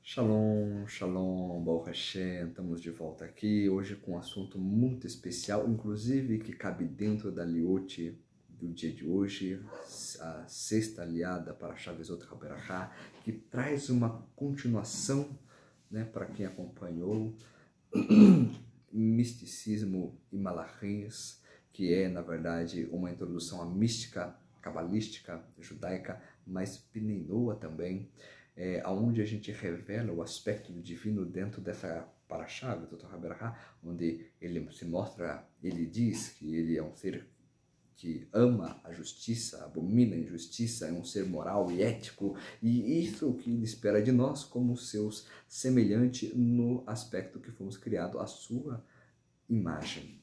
Shalom, shalom, Baruch Hashem, estamos de volta aqui, hoje com um assunto muito especial, inclusive que cabe dentro da Liot do dia de hoje, a sexta aliada para Shavizot HaBerachá, que traz uma continuação, para quem acompanhou, misticismo e malachins, que é, na verdade, uma introdução à mística cabalística judaica, mas Pinei também, onde a gente revela o aspecto do divino dentro dessa parashá, onde ele se mostra, ele diz que ele é um ser que ama a justiça, abomina a injustiça, é um ser moral e ético, e isso que ele espera de nós como seus semelhantes no aspecto que fomos criados à sua imagem.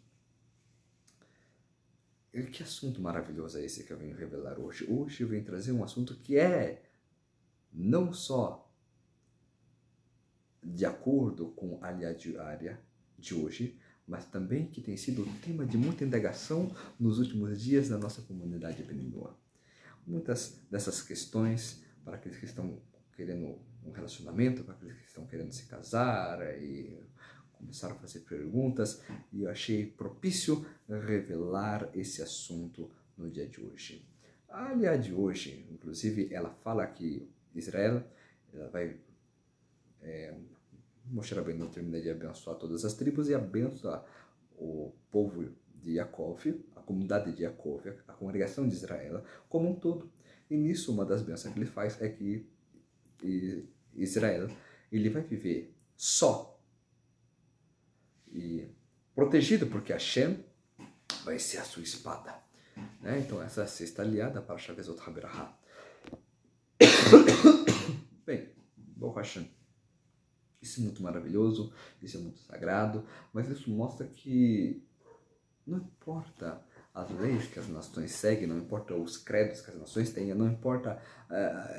E que assunto maravilhoso é esse que eu venho revelar hoje? Hoje eu venho trazer um assunto que é não só de acordo com a aliá diária de hoje, mas também que tem sido tema de muita indagação nos últimos dias da nossa comunidade Beninoa. Muitas dessas questões, para aqueles que estão querendo um relacionamento, para aqueles que estão querendo se casar e começaram a fazer perguntas, e eu achei propício revelar esse assunto no dia de hoje. A aliá de hoje, inclusive, ela fala que Israel, ela vai... Moshe Rabbeinu termina de abençoar todas as tribos e abençoa o povo de Yaakov, a comunidade de Yaakov, a congregação de Israel como um todo. E nisso, uma das bênçãos que ele faz é que Israel, ele vai viver só e protegido, porque Hashem vai ser a sua espada. Então, essa é a sexta aliada para Shavizot HaBerachá. Bem, Baruch Hashem. Isso é muito maravilhoso, isso é muito sagrado, mas isso mostra que não importa as leis que as nações seguem, não importa os credos que as nações têm, não importa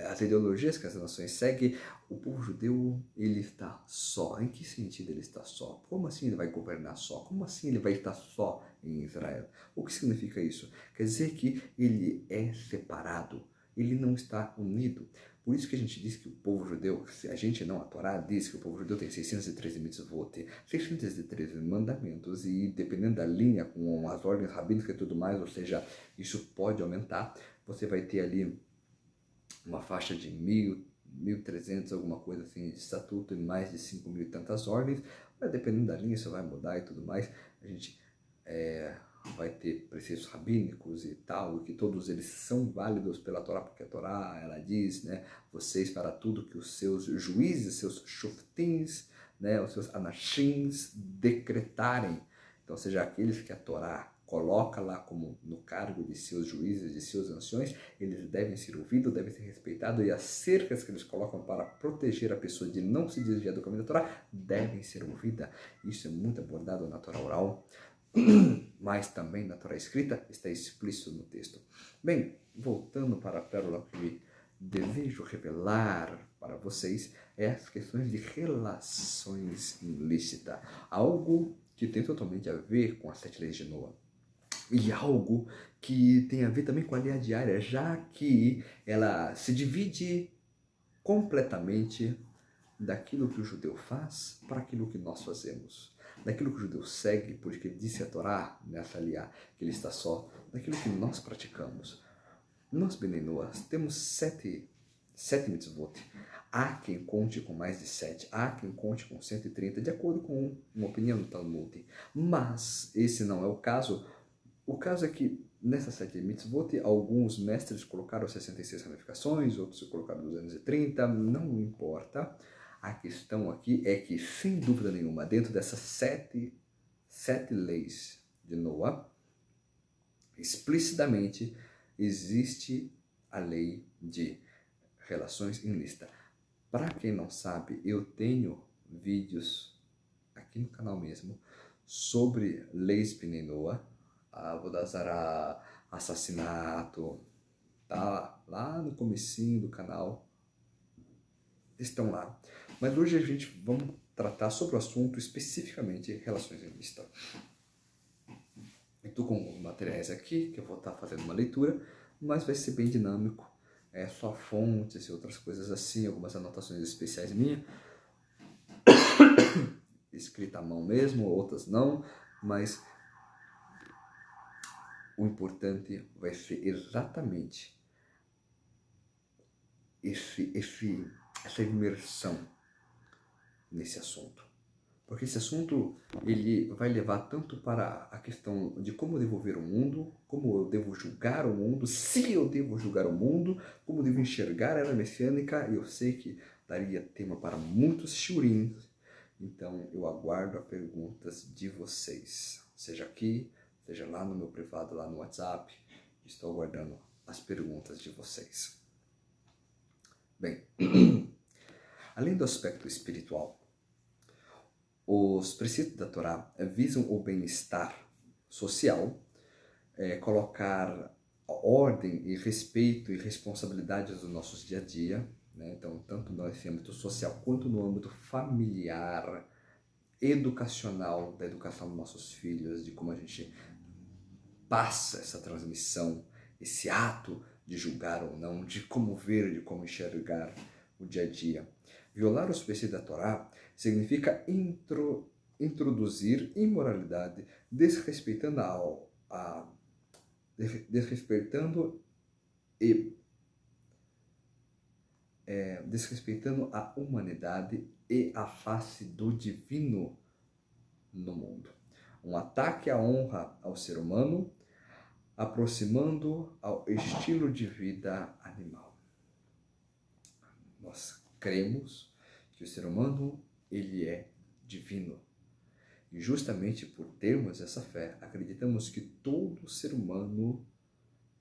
as ideologias que as nações seguem, o povo judeu, ele está só. Em que sentido ele está só? Como assim ele vai governar só? Como assim ele vai estar só em Israel? O que significa isso? Quer dizer que ele é separado, ele não está unido. Por isso que a gente diz que o povo judeu, a gente não, a Torá diz que o povo judeu tem 613 mitzvot, 613 mandamentos, e dependendo da linha, com as ordens rabínicas e tudo mais, ou seja, isso pode aumentar, você vai ter ali uma faixa de 1.300, alguma coisa assim, de estatuto, e mais de 5.000 e tantas ordens, mas dependendo da linha, isso vai mudar e tudo mais, a gente vai ter preceitos rabínicos e tal, e que todos eles são válidos pela Torá, porque a Torá, ela diz, vocês para tudo que os seus juízes, seus shoftins, os seus anashins decretarem. Então, seja aqueles que a Torá coloca lá como no cargo de seus juízes, de seus anciões, eles devem ser ouvidos, devem ser respeitados, e as cercas que eles colocam para proteger a pessoa de não se desviar do caminho da Torá devem ser ouvidas. Isso é muito abordado na Torá oral, mas também na Torá escrita está explícito no texto. Bem, voltando para a pérola que desejo revelar para vocês, é as questões de relações ilícitas, algo que tem totalmente a ver com as 7 leis de Noa, e algo que tem a ver também com a aliá diária, já que ela se divide completamente daquilo que o judeu faz para aquilo que nós fazemos, daquilo que o judeu segue, porque disse a Torá, nessa aliá, que ele está só, daquilo que nós praticamos. Nós, Beninoa, temos 7 mitzvot. Há quem conte com mais de 7, há quem conte com 130, de acordo com uma opinião do Talmud. Mas esse não é o caso. O caso é que nessas 7 mitzvot, alguns mestres colocaram 66 ramificações, outros colocaram 230, não importa. A questão aqui é que, sem dúvida nenhuma, dentro dessas 7 leis de Noa, explicitamente existe a lei de relações ilícitas. Para quem não sabe, eu tenho vídeos aqui no canal mesmo sobre leis Pinei Noa, Avodazara, assassinato, tá lá no comecinho do canal, estão lá. Mas hoje a gente vamos tratar sobre o assunto especificamente relações ilícitas. Eu estou com alguns materiais aqui que eu vou estar fazendo uma leitura, mas vai ser bem dinâmico. Só fontes e outras coisas assim, algumas anotações especiais minhas, escrita à mão mesmo, outras não, mas o importante vai ser exatamente essa imersão nesse assunto. Porque esse assunto, ele vai levar tanto para a questão de como eu devo ver o mundo, como eu devo julgar o mundo, se eu devo julgar o mundo, como eu devo enxergar a era messiânica, e eu sei que daria tema para muitos shiurins. Então, eu aguardo as perguntas de vocês, seja aqui, seja lá no meu privado, lá no WhatsApp. Estou aguardando as perguntas de vocês. Bem, além do aspecto espiritual, os preceitos da Torá visam o bem-estar social, colocar ordem e respeito e responsabilidades dos nossos dia a dia, né? Então, tanto no âmbito social quanto no âmbito familiar, educacional, da educação dos nossos filhos, de como a gente passa essa transmissão, esse ato de julgar ou não, de como ver, de como enxergar o dia a dia. Violar os preceitos da Torá significa introduzir imoralidade, desrespeitando desrespeitando a humanidade e a face do divino no mundo. Um ataque à honra ao ser humano, aproximando ao estilo de vida animal. Nós cremos que o ser humano, ele é divino. E justamente por termos essa fé, acreditamos que todo ser humano,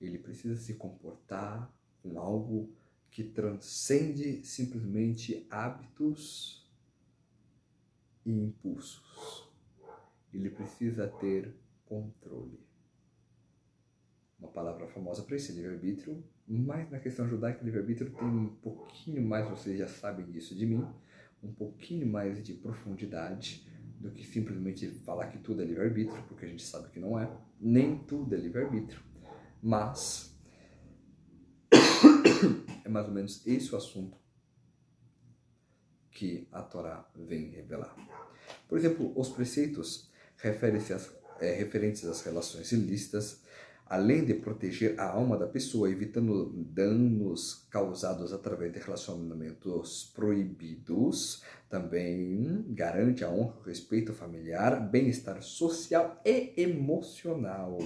ele precisa se comportar com algo que transcende simplesmente hábitos e impulsos. Ele precisa ter controle. Uma palavra famosa para esse livre-arbítrio, mas na questão judaica, livre-arbítrio tem um pouquinho mais, vocês já sabem disso de mim, um pouquinho mais de profundidade do que simplesmente falar que tudo é livre-arbítrio, porque a gente sabe que não é, nem tudo é livre-arbítrio, mas é mais ou menos esse o assunto que a Torá vem revelar. Por exemplo, os preceitos referentes às relações ilícitas, além de proteger a alma da pessoa, evitando danos causados através de relacionamentos proibidos, também garante a honra, o respeito familiar, bem-estar social e emocional.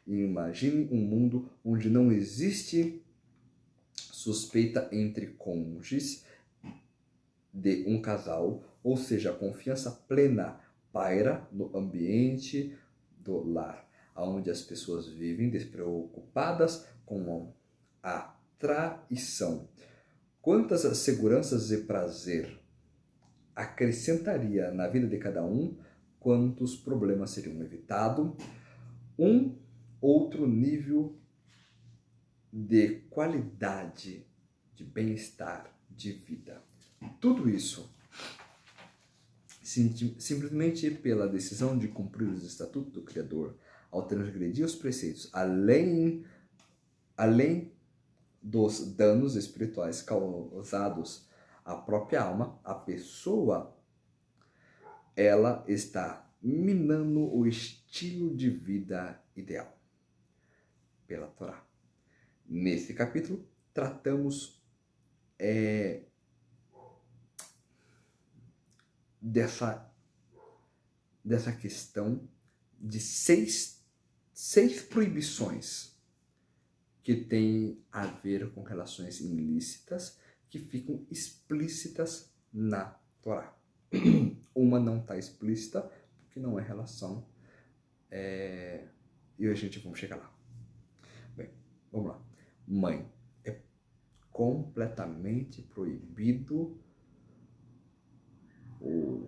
Imagine um mundo onde não existe suspeita entre cônjuges de um casal, ou seja, a confiança plena paira no ambiente do lar, onde as pessoas vivem despreocupadas com a traição. Quantas seguranças e prazer acrescentaria na vida de cada um, quantos problemas seriam evitados, um outro nível de qualidade, de bem-estar, de vida. Tudo isso simplesmente pela decisão de cumprir os estatutos do Criador, ao transgredir os preceitos, além dos danos espirituais causados à própria alma, a pessoa, ela está minando o estilo de vida ideal pela Torá. Nesse capítulo, tratamos dessa questão de seis proibições que tem a ver com relações ilícitas que ficam explícitas na Torá. Uma não está explícita porque não é relação, e a gente vamos chegar lá. Bem, vamos lá. Mãe, é completamente proibido o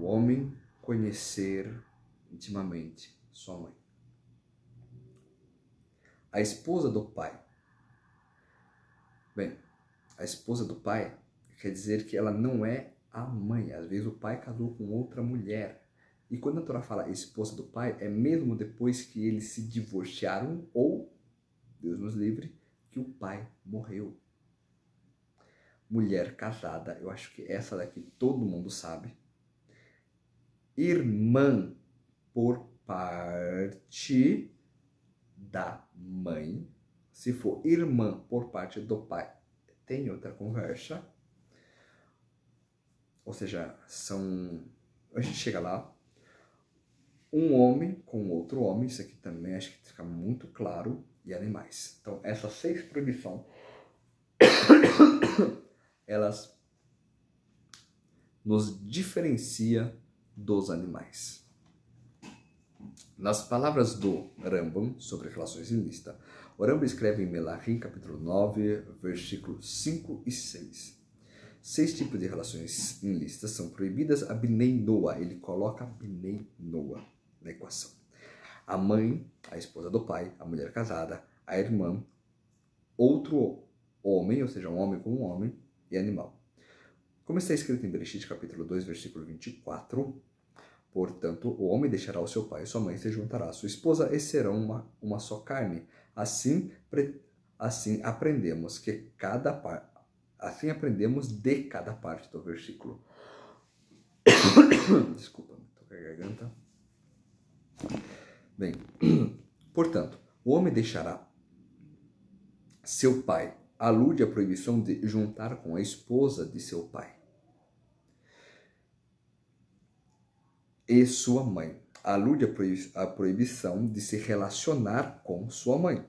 homem conhecer intimamente sua mãe. A esposa do pai. Bem, a esposa do pai quer dizer que ela não é a mãe. Às vezes o pai casou com outra mulher. E quando a Torá fala esposa do pai, é mesmo depois que eles se divorciaram ou, Deus nos livre, que o pai morreu. Mulher casada, eu acho que essa daqui todo mundo sabe. irmã por parte da mãe. Se for irmã por parte do pai, tem outra conversa. Ou seja, a gente chega lá, um homem com outro homem, isso aqui também acho que fica muito claro, e animais. Então, essas 6 proibições, elas nos diferenciam dos animais. Nas palavras do Rambam sobre relações ilícitas, o Rambam escreve em Melahim, capítulo 9, versículos 5 e 6. 6 tipos de relações ilícitas são proibidas a Bnei Noah. Ele coloca Bnei Noah na equação. A mãe, a esposa do pai, a mulher casada, a irmã, outro homem, ou seja, um homem com um homem, e animal. Como está escrito em Bereshit, capítulo 2, versículo 24, portanto, o homem deixará o seu pai e sua mãe, se juntará à sua esposa e serão uma só carne. Assim aprendemos de cada parte do versículo. Desculpa, estou com a garganta. Bem, portanto, o homem deixará seu pai. Alude à proibição de juntar com a esposa de seu pai. E sua mãe. Alude à proibição de se relacionar com sua mãe.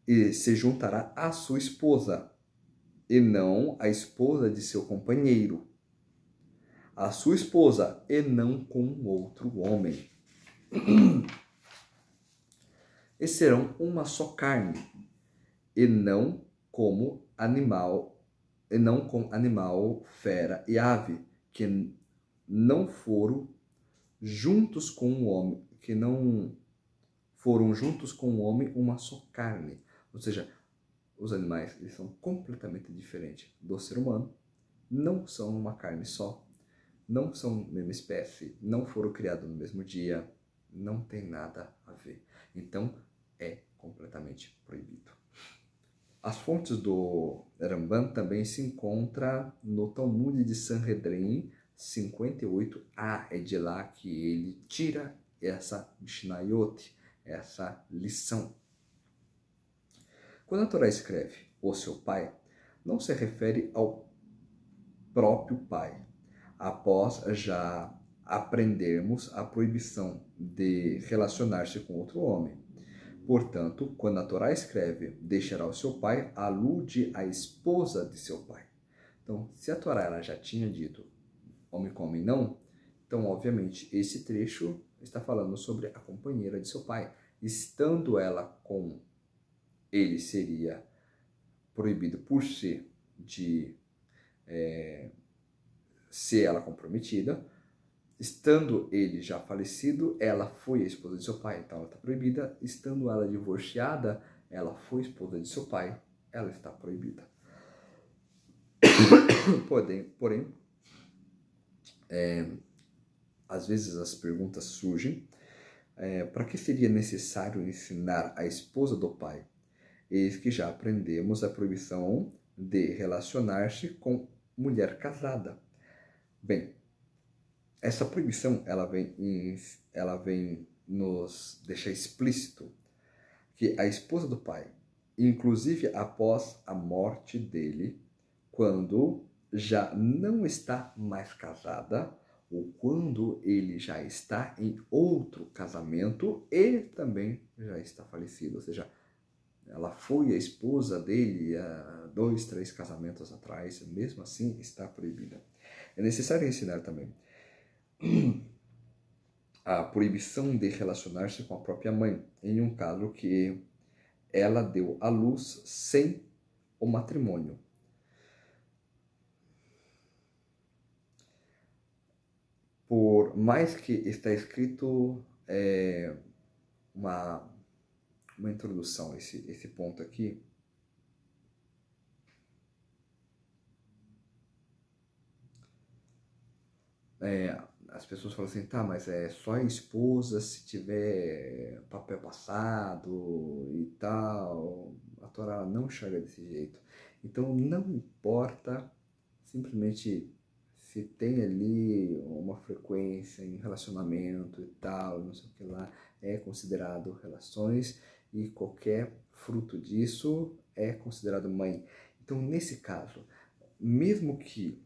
E se juntará à sua esposa, e não à esposa de seu companheiro. A sua esposa, e não com outro homem. E serão uma só carne, e não com animal, fera e ave, que não foram juntos com o homem, uma só carne. Ou seja, os animais, eles são completamente diferentes do ser humano, não são uma carne só, não são a mesma espécie, não foram criados no mesmo dia, não tem nada a ver. Então, é completamente proibido. As fontes do Rambam também se encontram no Talmud de Sanhedrin 58a. É de lá que ele tira essa Mishnayot, essa lição. Quando a Torá escreve o seu pai, não se refere ao próprio pai. Após já aprendermos a proibição de relacionar-se com outro homem. Portanto, quando a Torá escreve deixará o seu pai, alude à esposa de seu pai. Então, se a Torá ela já tinha dito homem com homem não, então, obviamente, esse trecho está falando sobre a companheira de seu pai. Estando ela com ele, seria proibido por ser ela comprometida. Estando ele já falecido, ela foi a esposa de seu pai, então ela está proibida. Estando ela divorciada, ela foi esposa de seu pai, ela está proibida. Porém, às vezes as perguntas surgem, para que seria necessário ensinar a esposa do pai? Eis que já aprendemos a proibição de relacionar-se com mulher casada. Bem, essa proibição ela vem nos deixar explícito que a esposa do pai, inclusive após a morte dele, quando já não está mais casada, ou quando ele já está em outro casamento e também já está falecido, ou seja, ela foi a esposa dele há 2, 3 casamentos atrás, mesmo assim está proibida. É necessário ensinar também a proibição de relacionar-se com a própria mãe, em um caso que ela deu à luz sem o matrimônio. Por mais que está escrito uma introdução, esse ponto aqui, as pessoas falam assim, tá, mas é só a esposa se tiver papel passado e tal. A Torá não enxerga desse jeito. Então não importa simplesmente se tem ali uma frequência em relacionamento e tal, não sei o que lá, é considerado relações e qualquer fruto disso é considerado mãe. Então, nesse caso, mesmo que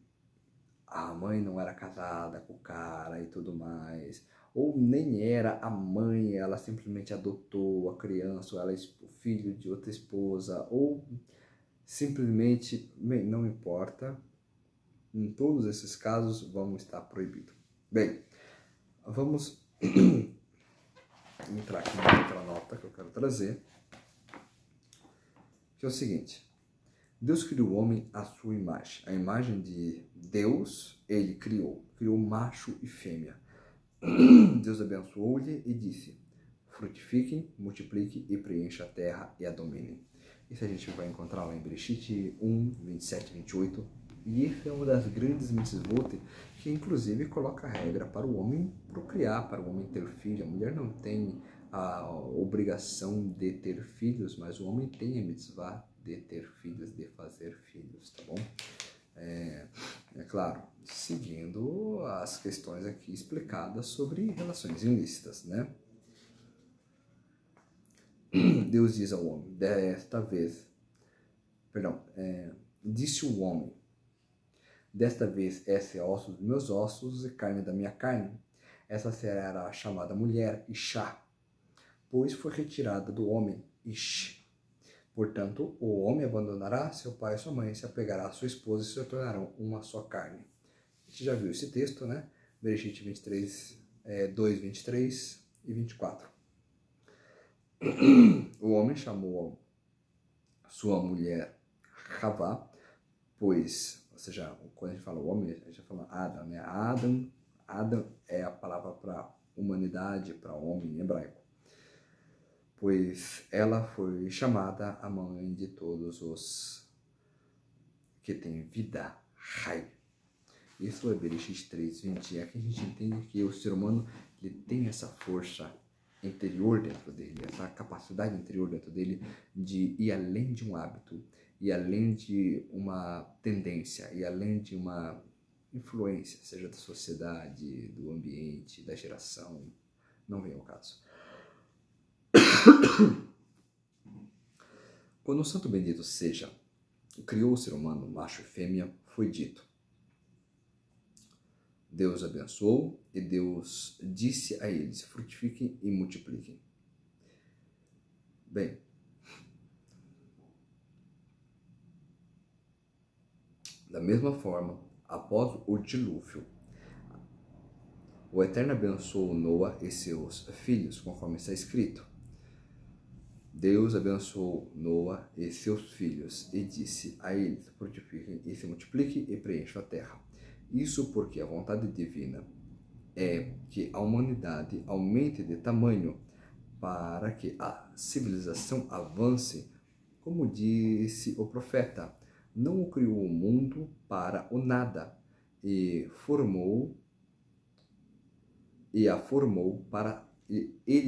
a mãe não era casada com o cara e tudo mais, ou nem era a mãe, ela simplesmente adotou a criança, ou ela é filho de outra esposa, ou simplesmente, bem, não importa, em todos esses casos vão estar proibidos. Bem, vamos entrar aqui na outra nota que eu quero trazer, que é o seguinte: Deus criou o homem à sua imagem. A imagem de Deus, ele criou macho e fêmea. Deus abençoou-lhe e disse: frutifiquem, multipliquem e preencha a terra e a dominem. Isso a gente vai encontrar lá em Bereshit 1, 27 e 28. E isso é uma das grandes mitzvot que inclusive coloca a regra para o homem procriar, para o homem ter filho. A mulher não tem a obrigação de ter filhos, mas o homem tem a mitzvah de ter filhos, de fazer filhos, tá bom? É claro, seguindo as questões aqui explicadas sobre relações ilícitas, né? Deus diz ao homem, disse o homem, desta vez essa é osso dos meus ossos e carne da minha carne. Essa será chamada mulher, Ishá, pois foi retirada do homem, Ish. Portanto, o homem abandonará seu pai e sua mãe, se apegará à sua esposa e se tornarão uma só carne. A gente já viu esse texto, né? Bereshit 23, 2, 23 e 24. O homem chamou sua mulher Havá, pois, ou seja, quando a gente fala homem, a gente fala Adam, né? Adam é a palavra para humanidade, para homem em hebraico. Pois ela foi chamada a mãe de todos os que têm vida, Rai. Isso é Bereshit 3:20. Aqui a gente entende que o ser humano ele tem essa força interior dentro dele, essa capacidade interior dentro dele de ir além de um hábito, ir além de uma tendência, ir além de uma influência, seja da sociedade, do ambiente, da geração, não vem ao caso. Quando o Santo Bendito seja criou o ser humano, macho e fêmea, foi dito: Deus abençoou e Deus disse a eles: frutifiquem e multipliquem. Bem, da mesma forma, após o dilúvio, o Eterno abençoou Noa e seus filhos, conforme está escrito. Deus abençoou Noa e seus filhos e disse a eles: frutifiquem e se multipliquem e preencham a terra. Isso porque a vontade divina é que a humanidade aumente de tamanho para que a civilização avance, como disse o profeta: não o criou o mundo para o nada e ele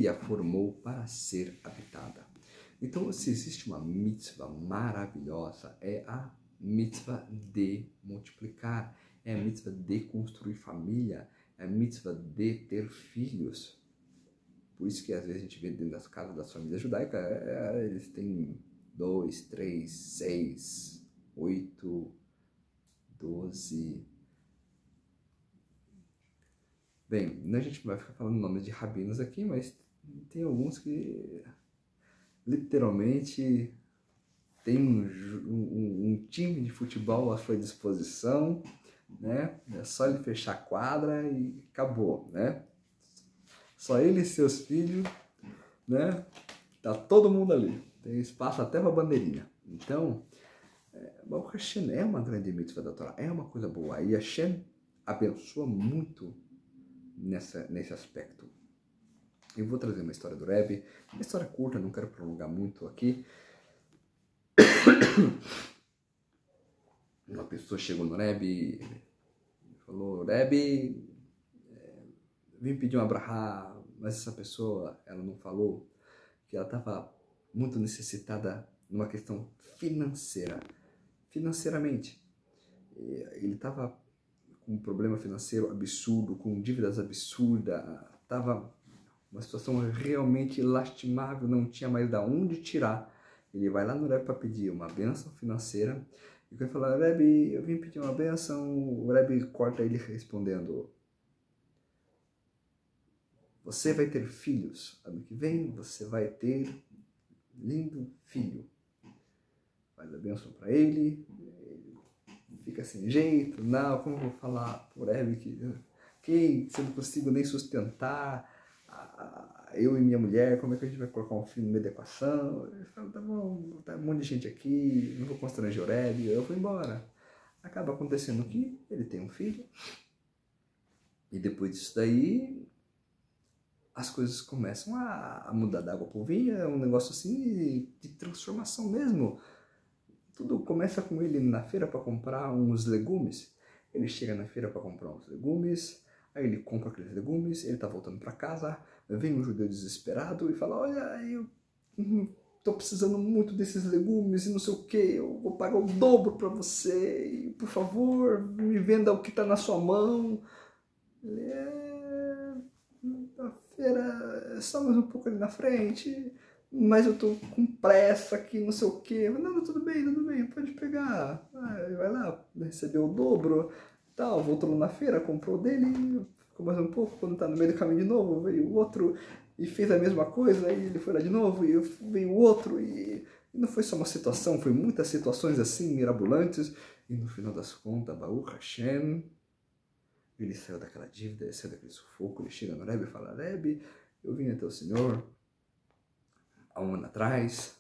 a formou para ser habitada. Então, se existe uma mitzvah maravilhosa, é a mitzvah de multiplicar, é a mitzvah de construir família, é a mitzvah de ter filhos. Por isso que às vezes a gente vê dentro das casas das famílias judaicas, eles têm 2, 3, 6, 8, 12... Bem, a gente vai ficar falando nomes de rabinos aqui, mas tem alguns que literalmente tem um time de futebol à sua disposição, né? É só ele fechar a quadra e acabou, né? Só ele e seus filhos, né? Tá todo mundo ali. Tem espaço até para bandeirinha. Então, o Hashem é uma grande mitzvah da Torá, é uma coisa boa. E Hashem abençoa muito nesse aspecto. Eu vou trazer uma história do Rebbe, uma história curta, não quero prolongar muito aqui. Uma pessoa chegou no Rebbe e falou: Rebbe, vim pedir uma brahá, mas essa pessoa, ela não falou que ela estava muito necessitada numa questão financeiramente. Ele estava com um problema financeiro absurdo, com dívidas absurdas, estava uma situação realmente lastimável, não tinha mais de onde tirar. Ele vai lá no Rebbe para pedir uma bênção financeira, e quando ele fala, Rebbe, eu vim pedir uma bênção, o Rebbe corta ele respondendo, você vai ter filhos, ano que vem você vai ter lindo filho. Faz a bênção para ele fica sem jeito, não, como eu vou falar por Rebbe que se eu não consigo nem sustentar eu e minha mulher, como é que a gente vai colocar um filho no meio da equação? Ele fala, tá bom, tá um monte de gente aqui, não vou constranger o Rebbe, eu vou embora. Acaba acontecendo que ele tem um filho, e depois disso daí, as coisas começam a mudar da água pro vinho, é um negócio assim de transformação mesmo. Tudo começa com ele na feira para comprar uns legumes. Ele chega na feira para comprar uns legumes, aí ele compra aqueles legumes, ele tá voltando para casa, vem um judeu desesperado e fala, olha, eu tô precisando muito desses legumes e não sei o que, eu vou pagar o dobro para você, e, por favor, me venda o que tá na sua mão. Ele a feira é só mais um pouco ali na frente, mas eu tô com pressa aqui, não sei o que. Não, tudo bem, pode pegar. Vai lá, recebeu o dobro, tal, voltou lá na feira, comprou dele, ficou mais um pouco, quando tá no meio do caminho de novo, veio o outro e fez a mesma coisa, aí ele foi lá de novo e veio o outro, e não foi só uma situação, foi muitas situações assim, mirabolantes, e no final das contas, Baruch Hashem, ele saiu daquela dívida, ele saiu daquele sufoco, ele chega no Rebbe e fala, Rebbe, eu vim até o Senhor há um ano atrás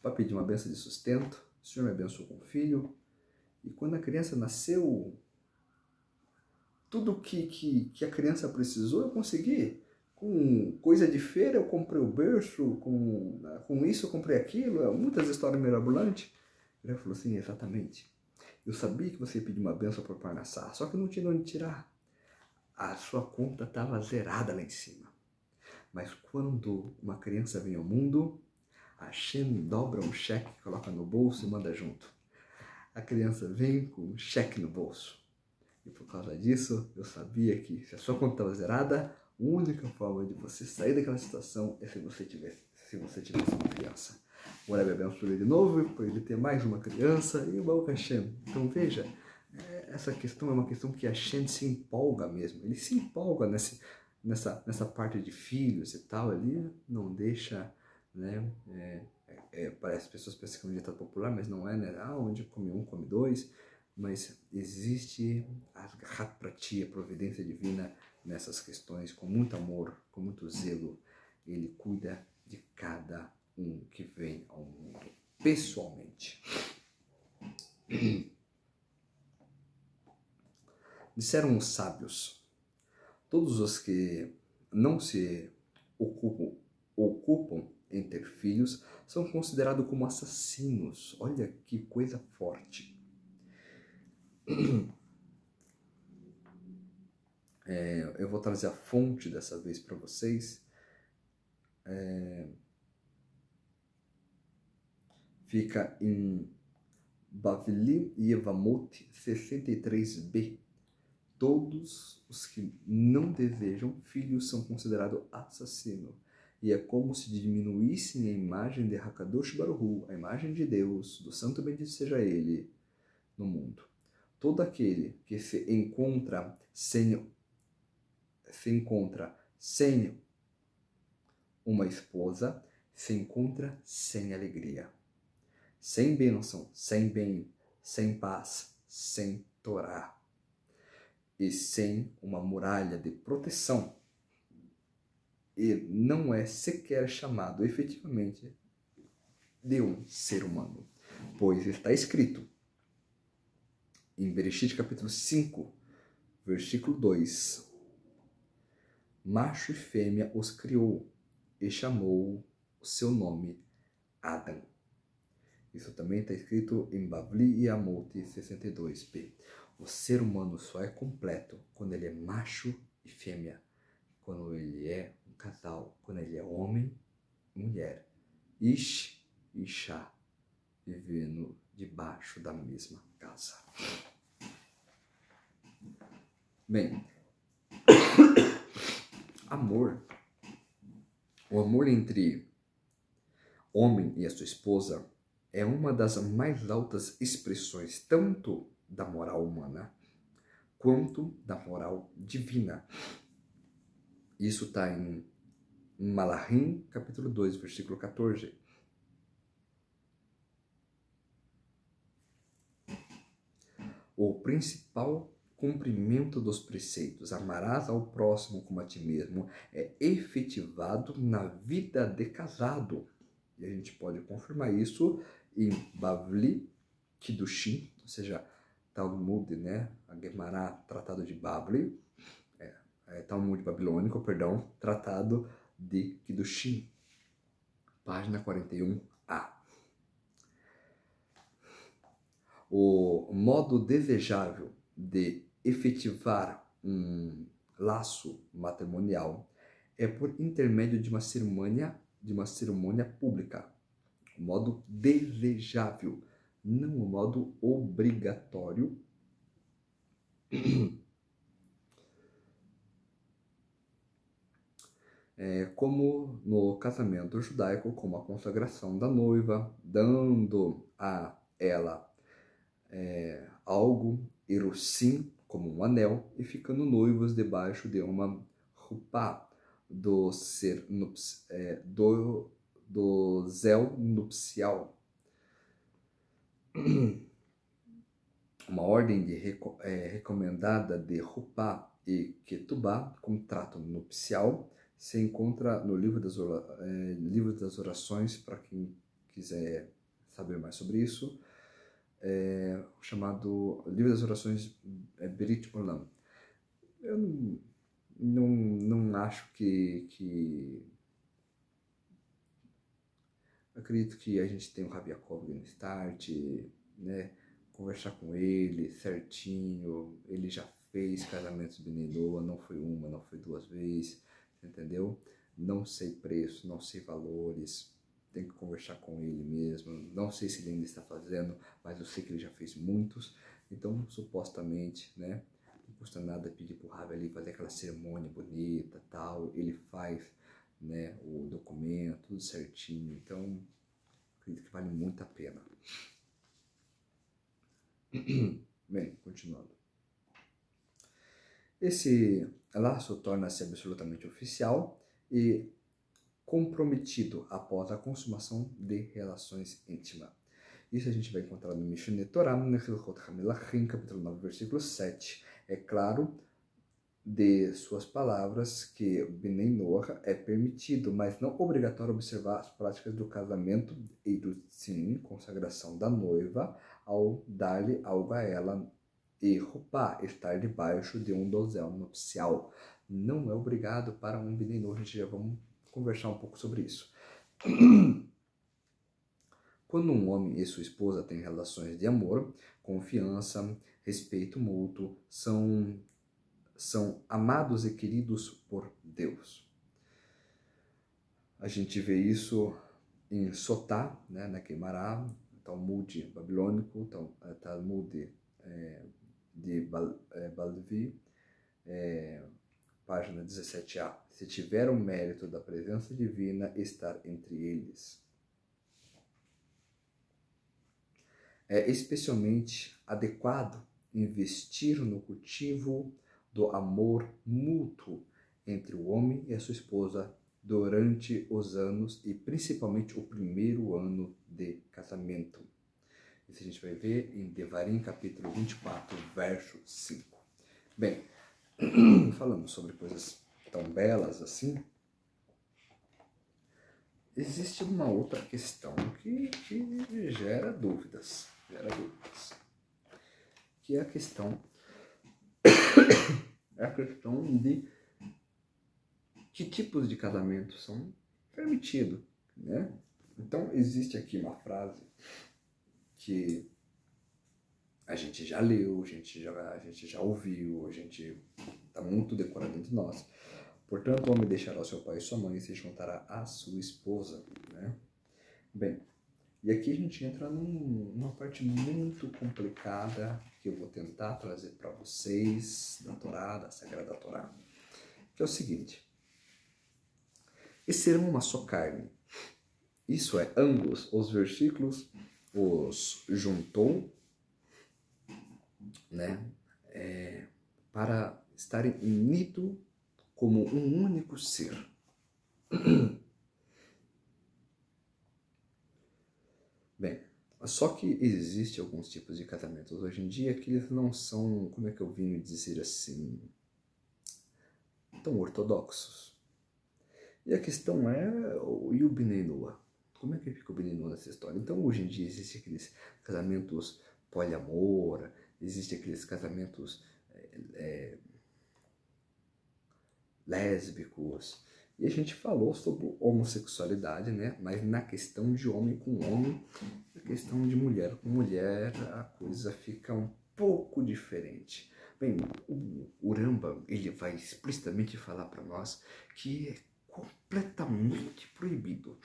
para pedir uma bênção de sustento, o Senhor me abençoou com um filho, e quando a criança nasceu, tudo que a criança precisou eu consegui. Com coisa de feira eu comprei o berço, com isso eu comprei aquilo, muitas histórias mirabolantes. Ele falou assim, exatamente. Eu sabia que você ia pedir uma bênção para o Parnassá, só que eu não tinha onde tirar. A sua conta estava zerada lá em cima. Mas quando uma criança vem ao mundo, a Hashem dobra um cheque, coloca no bolso e manda junto. A criança vem com um cheque no bolso. E por causa disso, eu sabia que se a sua conta estava zerada, a única forma de você sair daquela situação é se você tivesse uma criança. O Rebbe abençoou ele de novo, para ele ter mais uma criança, e o Baruch Hashem. Então veja, essa questão é uma questão que a Hashem se empolga mesmo. Ele se empolga nessa parte de filhos e tal, ele não deixa, né? Parece que as pessoas pensam que é um ditado popular, mas não é, né? Onde come um, come dois. Mas existe a Hatpratia, a providência divina nessas questões, com muito amor, com muito zelo. Ele cuida de cada um que vem ao mundo, pessoalmente. Disseram os sábios, todos os que não se ocupam em ter filhos são considerados como assassinos. Olha que coisa forte. Eu vou trazer a fonte dessa vez para vocês. Fica em Bavli Yevamot 63b. Todos os que não desejam filhos são considerados assassinos. E é como se diminuíssem a imagem de Hakadosh Baruch Hu, a imagem de Deus, do Santo Bendito seja Ele, no mundo. Todo aquele que se encontra sem uma esposa, se encontra sem alegria, sem bênção, sem bem, sem paz, sem Torá e sem uma muralha de proteção. E não é sequer chamado efetivamente de um ser humano, pois está escrito em Bereshit capítulo 5, versículo 2, macho e fêmea os criou e chamou o seu nome Adam. Isso também está escrito em Bavli e Amot 62b. O ser humano só é completo quando ele é macho e fêmea, quando ele é um casal, quando ele é homem e mulher, Ish e Isha, vivendo debaixo da mesma casa. Bem, amor. O amor entre homem e a sua esposa é uma das mais altas expressões tanto da moral humana quanto da moral divina. Isso está em Malachim, capítulo 2, versículo 14. O principal cumprimento dos preceitos, amarás ao próximo como a ti mesmo, é efetivado na vida de casado. E a gente pode confirmar isso em Bavli Kiddushin, ou seja, Talmud, né? A Gemara, Tratado de Bavli, Talmud babilônico, perdão, Tratado de Kiddushin, página 41a. O modo desejável de efetivar um laço matrimonial é por intermédio de uma cerimônia pública. O modo desejável, não o modo obrigatório. Como no casamento judaico, como a consagração da noiva, dando a ela algo, erusim, como um anel, e ficando noivos debaixo de uma rupá do zel nupcial. Uma ordem recomendada de rupá e ketubá, contrato nupcial, se encontra no livro das orações, para quem quiser saber mais sobre isso, chamado Livro das Orações Brit Olam. Eu não acho que... Acredito que a gente tem o Rabi Yaakov no start, né? Conversar com ele certinho. Ele já fez casamentos Bnei Noah, não foi uma, não foi duas vezes, entendeu? Não sei preço, não sei valores, tem que conversar com ele mesmo. Não sei se ele ainda está fazendo, mas eu sei que ele já fez muitos. Então, supostamente, né? Não custa nada pedir pro Rabi ali fazer aquela cerimônia bonita, tal. Ele faz, né, o documento, tudo certinho. Então, acredito que vale muito a pena. Bem, continuando. Esse laço torna-se absolutamente oficial e comprometido após a consumação de relações íntimas. Isso a gente vai encontrar no Mishneh Torah, no Hilchot HaMelachim, capítulo 9, versículo 7. É claro, de suas palavras, que Bnei Noah é permitido, mas não obrigatório observar as práticas do casamento e do sim, consagração da noiva, ao dar-lhe algo a ela e rupá, estar debaixo de um dosel nupcial. Não é obrigado para um Bnei Noah, a gente já vamos conversar um pouco sobre isso. Quando um homem e sua esposa têm relações de amor, confiança, respeito mútuo, são amados e queridos por Deus. A gente vê isso em Sotá, né, na Queimará, Talmud babilônico, Talmud de Balvi, página 17a. Se tiver o mérito da presença divina, estar entre eles. É especialmente adequado investir no cultivo do amor mútuo entre o homem e a sua esposa durante os anos e principalmente o primeiro ano de casamento. Isso a gente vai ver em Devarim, capítulo 24, verso 5. Bem, falando sobre coisas tão belas assim, existe uma outra questão que gera dúvidas, que é a questão de que tipos de casamento são permitidos, né? Então, existe aqui uma frase que a gente já leu, a gente já ouviu, a gente está muito decorado entre nós. Portanto, o homem deixará seu pai e sua mãe e se juntará à sua esposa, né? Bem, e aqui a gente entra numa parte muito complicada que eu vou tentar trazer para vocês da Torá, da Sagrada Torá, que é o seguinte: e serão uma só carne. Isso é, ambos os versículos os juntou, né, para estarem unidos como um único ser. Bem, só que existe alguns tipos de casamentos hoje em dia que eles não são, como é que eu vim dizer assim, tão ortodoxos. E a questão é, e o Bnei Noah? Como é que fica o Bnei Noah nessa história? Então, hoje em dia, existem aqueles casamentos poliamor, existem aqueles casamentos lésbicos, e a gente falou sobre homossexualidade, né? Mas na questão de homem com homem, na questão de mulher com mulher, a coisa fica um pouco diferente. Bem, o Rambam, ele vai explicitamente falar para nós que é completamente proibido.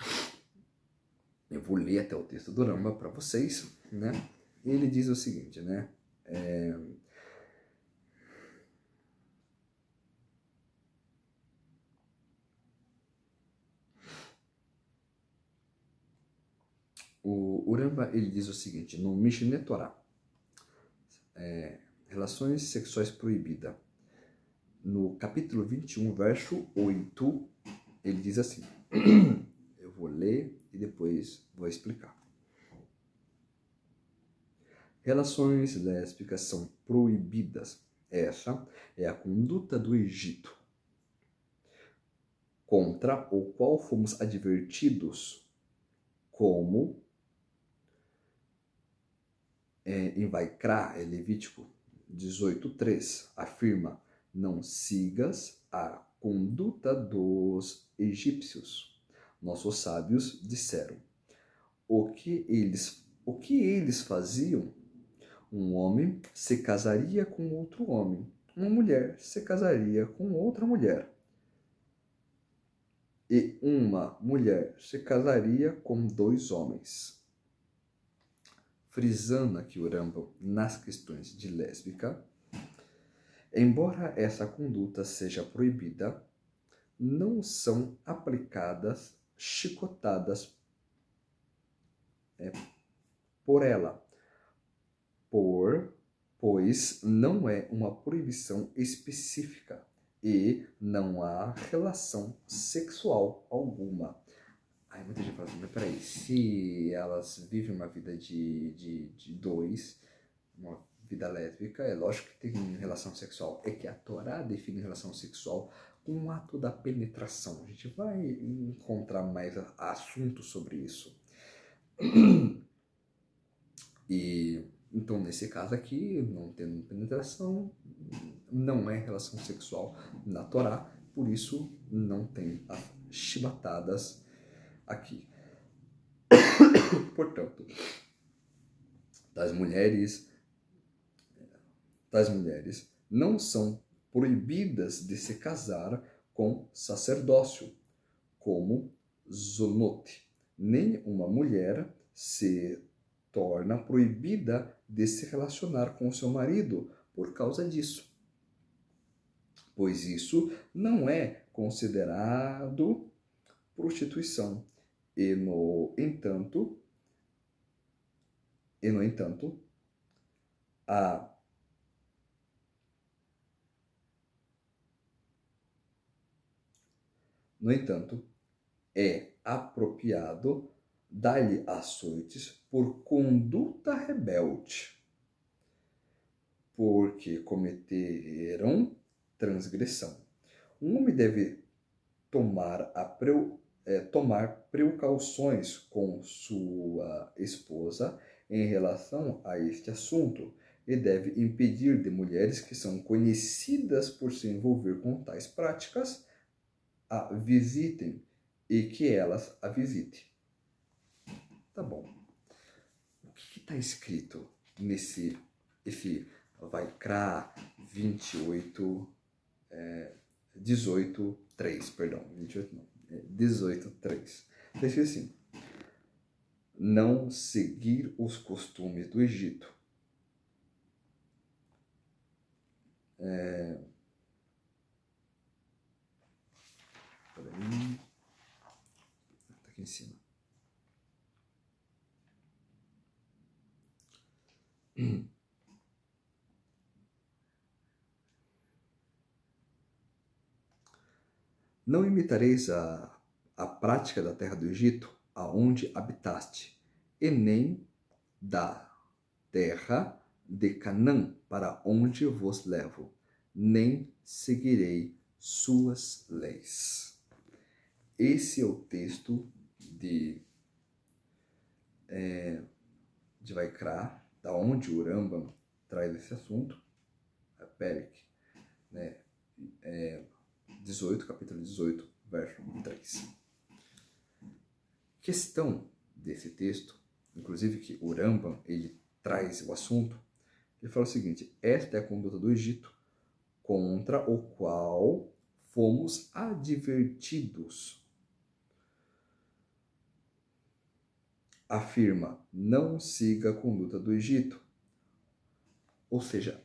Eu vou ler até o texto do Rambam para vocês, né? Ele diz o seguinte, né? O Rambam, ele diz o seguinte, no Mishneh Torah, relações sexuais proibidas, no capítulo 21, verso 8, ele diz assim, eu vou ler e depois vou explicar. Relações lésbicas são proibidas. Essa é a conduta do Egito, contra o qual fomos advertidos, como em Vaikra, Levítico 18:3, afirma: não sigas a conduta dos egípcios. Nossos sábios disseram: o que eles faziam? Um homem se casaria com outro homem, uma mulher se casaria com outra mulher, e uma mulher se casaria com dois homens. Frisando aqui o Rambam nas questões de lésbica, embora essa conduta seja proibida, não são aplicadas chicotadas por ela, pois não é uma proibição específica e não há relação sexual alguma. Aí muita gente fala assim, mas peraí, se elas vivem uma vida de dois, uma vida lésbica, é lógico que tem relação sexual. É que a Torá define relação sexual com o ato da penetração. A gente vai encontrar mais assuntos sobre isso. E então, nesse caso aqui, não tendo penetração, não é relação sexual na Torá, por isso não tem as chibatadas aqui. Portanto, das mulheres não são proibidas de se casar com sacerdócio, como zonote. Nem uma mulher se torna proibida de se relacionar com seu marido por causa disso, pois isso não é considerado prostituição. E no entanto, é apropriado dar-lhe açoites por conduta rebelde, porque cometeram transgressão. Um homem deve tomar precauções com sua esposa em relação a este assunto e deve impedir de mulheres que são conhecidas por se envolver com tais práticas a visitem e que elas a visitem. Tá bom. O que está escrito nesse Vaikra 18:3, perdão, 28 não, 18:3. Está escrito assim: não seguir os costumes do Egito. Peraí. Tá aqui em cima. Não imitareis a prática da terra do Egito, aonde habitaste, e nem da terra de Canaã, para onde vos levo, nem seguirei suas leis. Esse é o texto de Vaikra, da onde o Rambam traz esse assunto, a Perek, né? 18, capítulo 18, verso 3. Questão desse texto, inclusive que o Rambam, ele traz o assunto, ele fala o seguinte: esta é a conduta do Egito, contra o qual fomos advertidos. Afirma, não siga a conduta do Egito. Ou seja,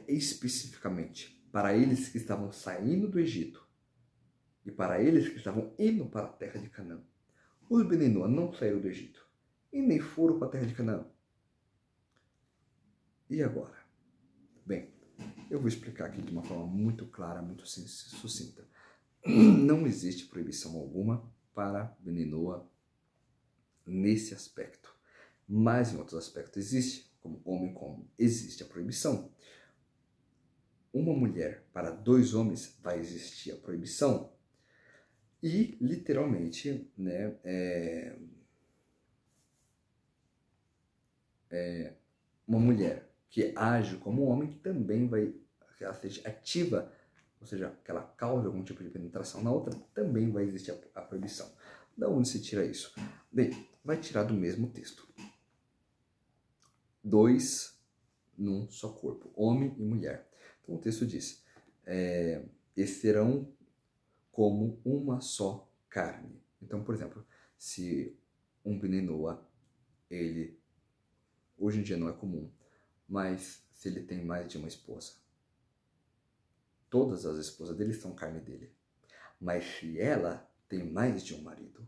especificamente para eles que estavam saindo do Egito e para eles que estavam indo para a terra de Canaã. Os Bnei Noach não saíram do Egito e nem foram para a terra de Canaã. E agora? Bem, eu vou explicar aqui de uma forma muito clara, muito sucinta. Não existe proibição alguma para Bnei Noach nesse aspecto. Mas em outros aspectos existe, como homem como existe a proibição. Uma mulher para 2 homens vai existir a proibição. E, literalmente, né, uma mulher que age como homem também vai, que ela seja ativa, ou seja, que ela cause algum tipo de penetração na outra, também vai existir a proibição. Da onde se tira isso? Bem, vai tirar do mesmo texto. 2 num só corpo, homem e mulher. Então o texto diz, e serão como uma só carne. Então, por exemplo, se um Bnei Noach, ele hoje em dia não é comum, mas se ele tem mais de uma esposa, todas as esposas dele são carne dele. Mas se ela tem mais de um marido,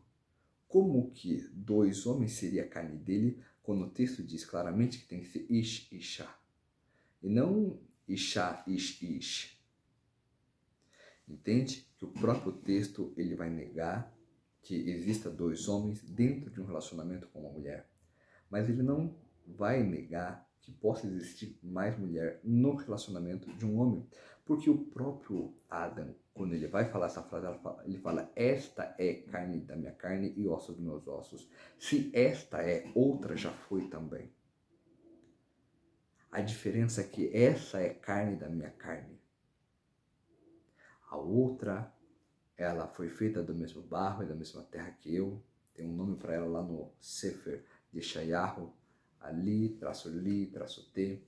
como que 2 homens seria carne dele, quando o texto diz claramente que tem que ser ish, isha, e não isha, ish, ish. Entende? Que o próprio texto ele vai negar que exista 2 homens dentro de um relacionamento com uma mulher. Mas ele não vai negar que possa existir mais mulher no relacionamento de um homem. Porque o próprio Adam, quando ele vai falar essa frase, ele fala, esta é carne da minha carne e ossos dos meus ossos. Se esta é, outra já foi também. A diferença é que essa é carne da minha carne. A outra, ela foi feita do mesmo barro e da mesma terra que eu. Tem um nome para ela lá no Sefer de Yeshayahu, ali, traço T.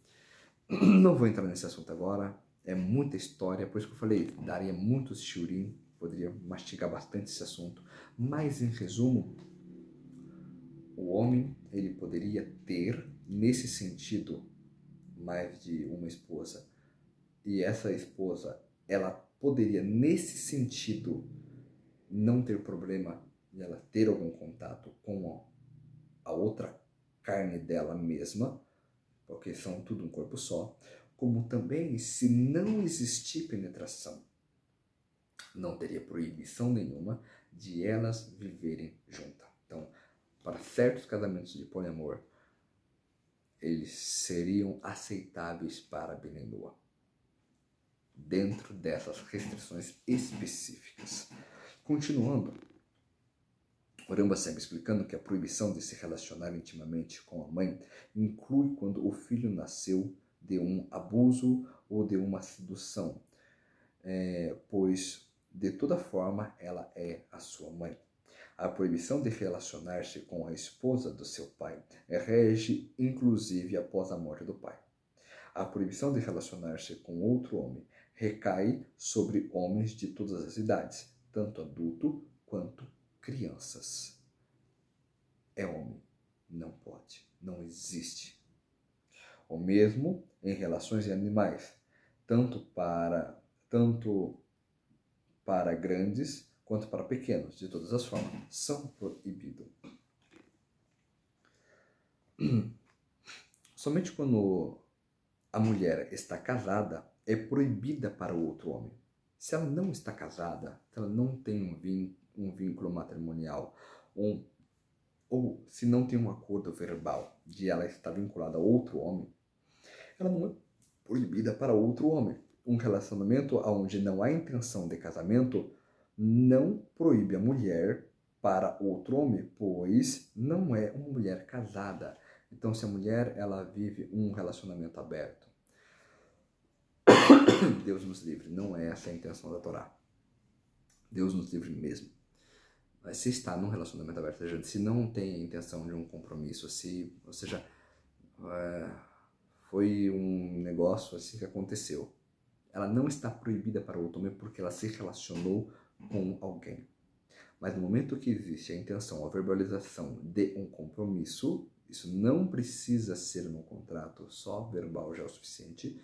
Não vou entrar nesse assunto agora, é muita história, por isso que eu falei, daria muitos shiurim, poderia mastigar bastante esse assunto. Mas, em resumo, o homem, ele poderia ter, nesse sentido, mais de uma esposa. E essa esposa, ela poderia, nesse sentido, não ter problema de ela ter algum contato com a outra carne dela mesma, porque são tudo um corpo só, como também, se não existir penetração, não teria proibição nenhuma de elas viverem juntas. Então, para certos casamentos de poliamor, eles seriam aceitáveis para Bnei Noach, dentro dessas restrições específicas. Continuando, o Rambam segue explicando que a proibição de se relacionar intimamente com a mãe inclui quando o filho nasceu de um abuso ou de uma sedução, pois de toda forma ela é a sua mãe. A proibição de relacionar-se com a esposa do seu pai rege inclusive após a morte do pai. A proibição de relacionar-se com outro homem recai sobre homens de todas as idades, tanto adulto quanto crianças. É homem, não pode, não existe. O mesmo em relações de animais. tanto para grandes quanto para pequenos, de todas as formas, são proibidos. Somente quando a mulher está casada, é proibida para o outro homem. Se ela não está casada, se ela não tem um vínculo matrimonial, ou se não tem um acordo verbal de ela estar vinculada a outro homem, ela não é proibida para outro homem. Um relacionamento onde não há intenção de casamento não proíbe a mulher para outro homem, pois não é uma mulher casada. Então, se a mulher ela vive um relacionamento aberto, Deus nos livre, não é essa a intenção da Torá. Deus nos livre mesmo. Mas se está num relacionamento aberto, ou seja, se não tem a intenção de um compromisso, ou seja, foi um negócio assim que aconteceu. Ela não está proibida para o outro homem porque ela se relacionou com alguém. Mas no momento que existe a intenção, a verbalização de um compromisso, isso não precisa ser num contrato, só verbal já é o suficiente.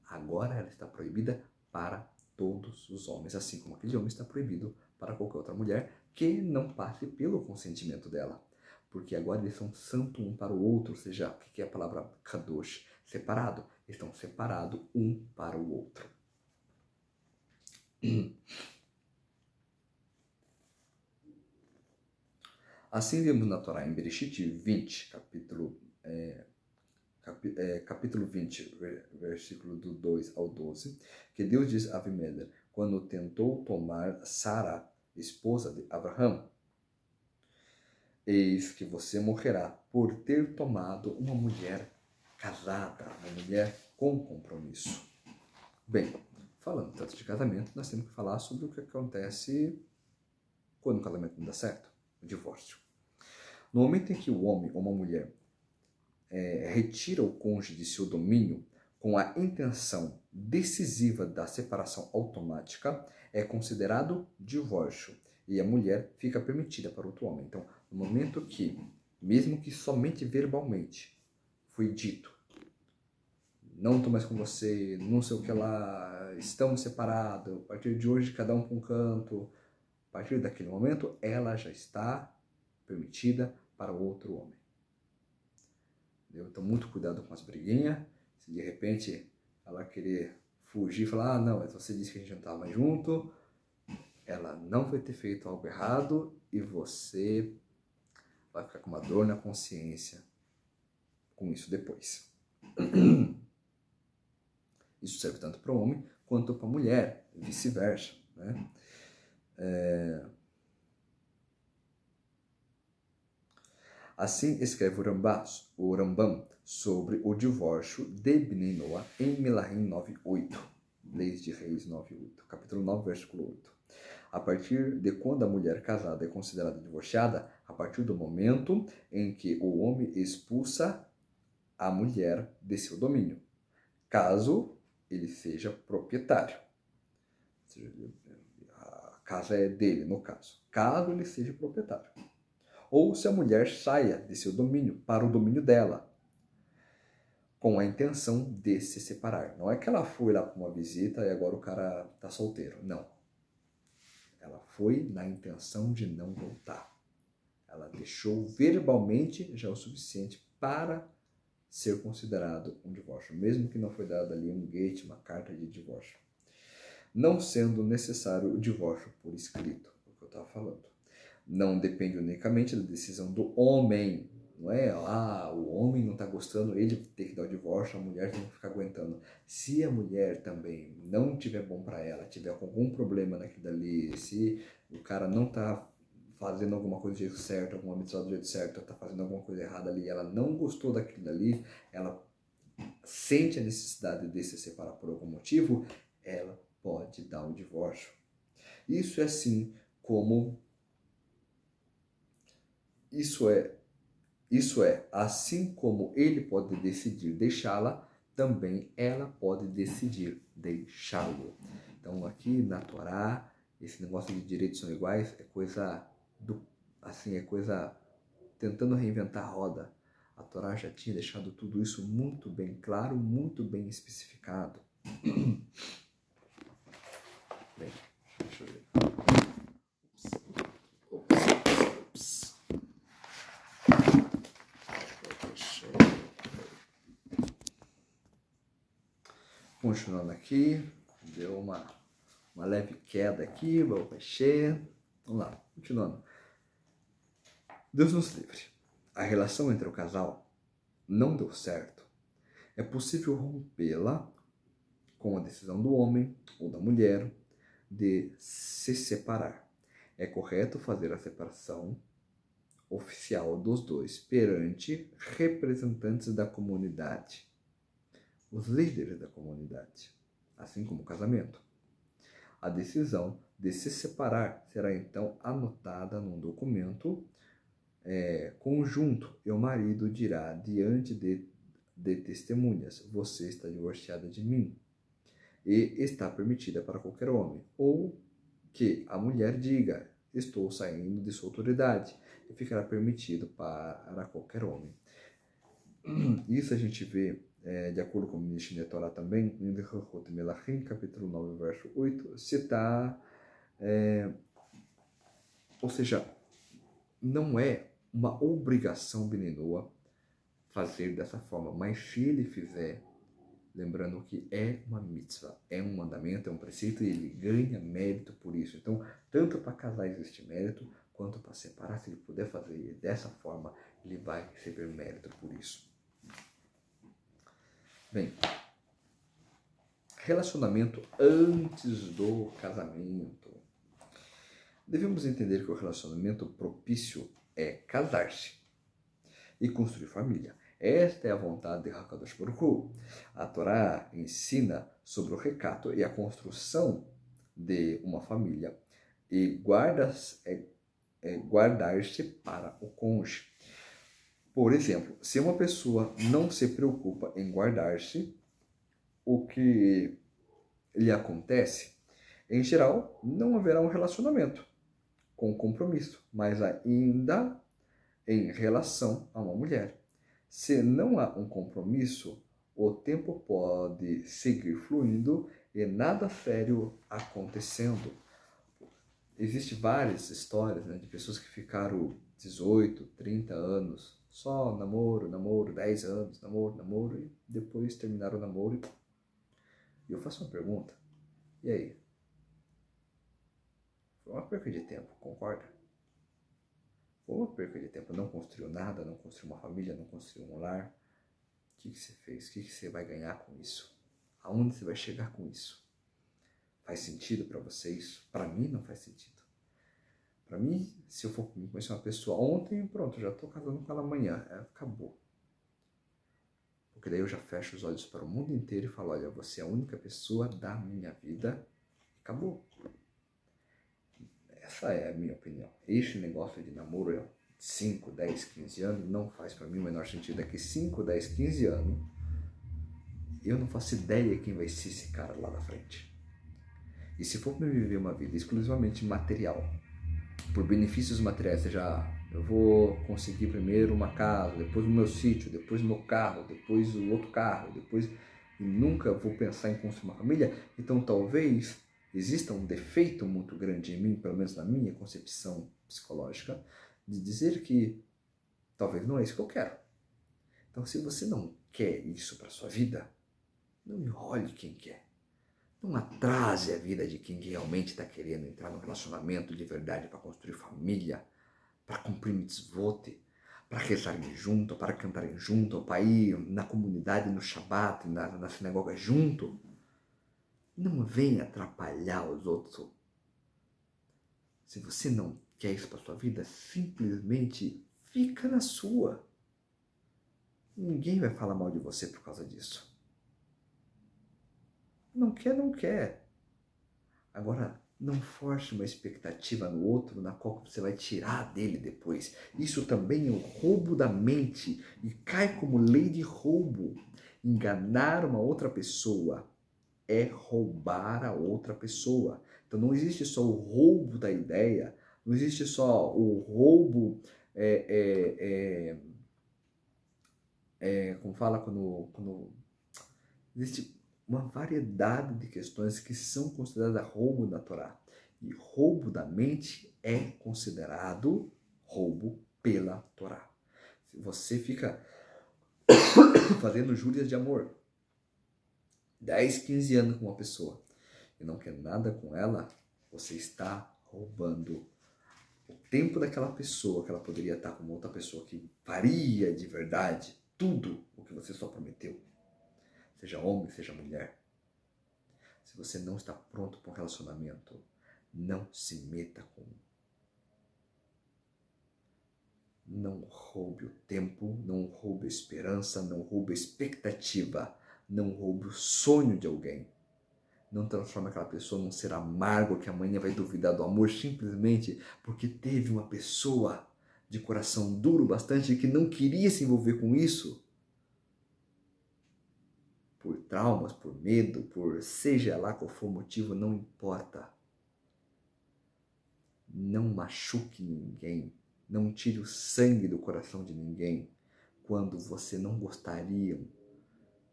Agora ela está proibida para todos os homens, assim como aquele homem está proibido para qualquer outra mulher que não passe pelo consentimento dela. Porque agora eles são santo um para o outro, ou seja, o que é a palavra kadosh? Separado. Estão separados um para o outro. Assim vemos na Torá, em Bereshit 20, capítulo 20, versículo do 2 ao 12, que Deus diz a Avimelech, quando tentou tomar Sara, esposa de Abraão: eis que você morrerá por ter tomado uma mulher casada, uma mulher com compromisso. Bem, falando tanto de casamento, nós temos que falar sobre o que acontece quando o casamento não dá certo, o divórcio. No momento em que o homem ou uma mulher retira o cônjuge de seu domínio com a intenção decisiva da separação automática, é considerado divórcio e a mulher fica permitida para outro homem. Então, no momento que, mesmo que somente verbalmente, foi dito: não estou mais com você, não sei o que lá, estamos separados, a partir de hoje cada um para um canto, a partir daquele momento ela já está permitida para outro homem. Então, muito cuidado com as briguinhas. Se de repente ela querer fugir e falar: não, mas você disse que a gente não estava mais junto, ela não vai ter feito algo errado e você vai ficar com uma dor na consciência com isso depois. Isso serve tanto para o homem quanto para a mulher, e vice-versa, né? Assim escreve o Rambam sobre o divórcio de Bnei Noah em Melahim 9.8, Leis de Reis 9.8, capítulo 9, versículo 8. A partir de quando a mulher casada é considerada divorciada, a partir do momento em que o homem expulsa a mulher de seu domínio, caso ele seja proprietário. Ou seja, a casa é dele, no caso. Caso ele seja proprietário. Ou se a mulher saia de seu domínio para o domínio dela, com a intenção de se separar. Não é que ela foi lá para uma visita e agora o cara está solteiro. Não. Ela foi na intenção de não voltar. Ela deixou verbalmente já o suficiente para ser considerado um divórcio, mesmo que não foi dado ali um gate, uma carta de divórcio. Não sendo necessário o divórcio por escrito, é o que eu estava falando. Não depende unicamente da decisão do homem, não é? O homem não está gostando, ele tem que dar o divórcio, a mulher tem que ficar aguentando. Se a mulher também não tiver bom para ela, tiver algum problema naquilo ali, se o cara não está fazendo alguma coisa do jeito certo, alguma missão do jeito certo, está fazendo alguma coisa errada ali, ela não gostou daquilo ali, ela sente a necessidade de se separar por algum motivo, ela pode dar o divórcio. Isso é assim como... Isso é, assim como ele pode decidir deixá-la, também ela pode decidir deixá-lo. Então aqui na Torá, esse negócio de direitos são iguais é coisa tentando reinventar a roda. A Torá já tinha deixado tudo isso muito bem claro, muito bem especificado. Continuando aqui, deu uma leve queda aqui, boca cheia. Vamos lá, continuando. Deus nos livre. A relação entre o casal não deu certo. É possível rompê-la com a decisão do homem ou da mulher de se separar. É correto fazer a separação oficial dos dois perante representantes da comunidade, os líderes da comunidade, assim como o casamento. A decisão de se separar será então anotada num documento conjunto e o marido dirá diante de testemunhas: você está divorciada de mim e está permitida para qualquer homem. Ou que a mulher diga: estou saindo de sua autoridade, e ficará permitido para qualquer homem. Isso a gente vê, de acordo com o Mishneh Torah também, em Hilchot Melachim, capítulo 9, verso 8, citar, ou seja, não é uma obrigação beninoa fazer dessa forma, mas se ele fizer, lembrando que é uma mitzvah, é um mandamento, é um preceito, e ele ganha mérito por isso. Então, tanto para casar existe mérito, quanto para separar, se ele puder fazer dessa forma, ele vai receber mérito por isso. Bem, relacionamento antes do casamento. Devemos entender que o relacionamento propício é casar-se e construir família. Esta é a vontade de HaKadosh Baruch Hu. A Torá ensina sobre o recato e a construção de uma família e guardar-se para o cônjuge. Por exemplo, se uma pessoa não se preocupa em guardar-se, o que lhe acontece? Em geral, não haverá um relacionamento com compromisso, mas ainda em relação a uma mulher. Se não há um compromisso, o tempo pode seguir fluindo e nada sério acontecendo. Existem várias histórias, de pessoas que ficaram 18, 30 anos, só namoro, 10 anos, namoro, e depois terminaram o namoro. E eu faço uma pergunta, e aí? Foi uma perca de tempo, concorda? Foi uma perca de tempo, não construiu nada, não construiu uma família, não construiu um lar. O que você fez? O que você vai ganhar com isso? Aonde você vai chegar com isso? Faz sentido para você isso? Para mim não faz sentido. Para mim, se eu for conhecer uma pessoa ontem, pronto, já estou casando com ela amanhã. Acabou. Porque daí eu já fecho os olhos para o mundo inteiro e falo: olha, você é a única pessoa da minha vida. Acabou. Essa é a minha opinião. Esse negócio de namoro 5, 10, 15 anos não faz para mim o menor sentido. Daqui 5, 10, 15 anos, eu não faço ideia quem vai ser esse cara lá na frente. E se for para viver uma vida exclusivamente material, por benefícios materiais, seja, eu vou conseguir primeiro uma casa, depois o meu sítio, depois o meu carro, depois o outro carro, depois, e nunca vou pensar em construir uma família, então talvez exista um defeito muito grande em mim, pelo menos na minha concepção psicológica, de dizer que talvez não é isso que eu quero. Então, se você não quer isso para sua vida, não enrole quem quer. Não atrase a vida de quem realmente está querendo entrar num relacionamento de verdade para construir família, para cumprir mitzvot, para rezarem junto, para cantarem junto, para ir na comunidade, no Shabbat, na sinagoga junto. Não venha atrapalhar os outros. Se você não quer isso para sua vida, simplesmente fica na sua. Ninguém vai falar mal de você por causa disso. Não quer, não quer. Agora, não force uma expectativa no outro na qual você vai tirar dele depois. Isso também é um roubo da mente e cai como lei de roubo. Enganar uma outra pessoa é roubar a outra pessoa. Então não existe só o roubo da ideia, não existe só o roubo, como fala quando existe uma variedade de questões que são consideradas roubo da Torá. E roubo da mente é considerado roubo pela Torá. Se você fica fazendo júrias de amor, 10, 15 anos com uma pessoa e não quer nada com ela, você está roubando o tempo daquela pessoa, que ela poderia estar com outra pessoa que faria de verdade tudo o que você só prometeu. Seja homem, seja mulher. Se você não está pronto para um relacionamento, não se meta com. Não roube o tempo, não roube a esperança, não roube a expectativa, não roube o sonho de alguém. Não transforme aquela pessoa num ser amargo que amanhã vai duvidar do amor simplesmente porque teve uma pessoa de coração duro bastante que não queria se envolver com isso. Por traumas, por medo, por seja lá qual for o motivo, não importa. Não machuque ninguém. Não tire o sangue do coração de ninguém quando você não gostaria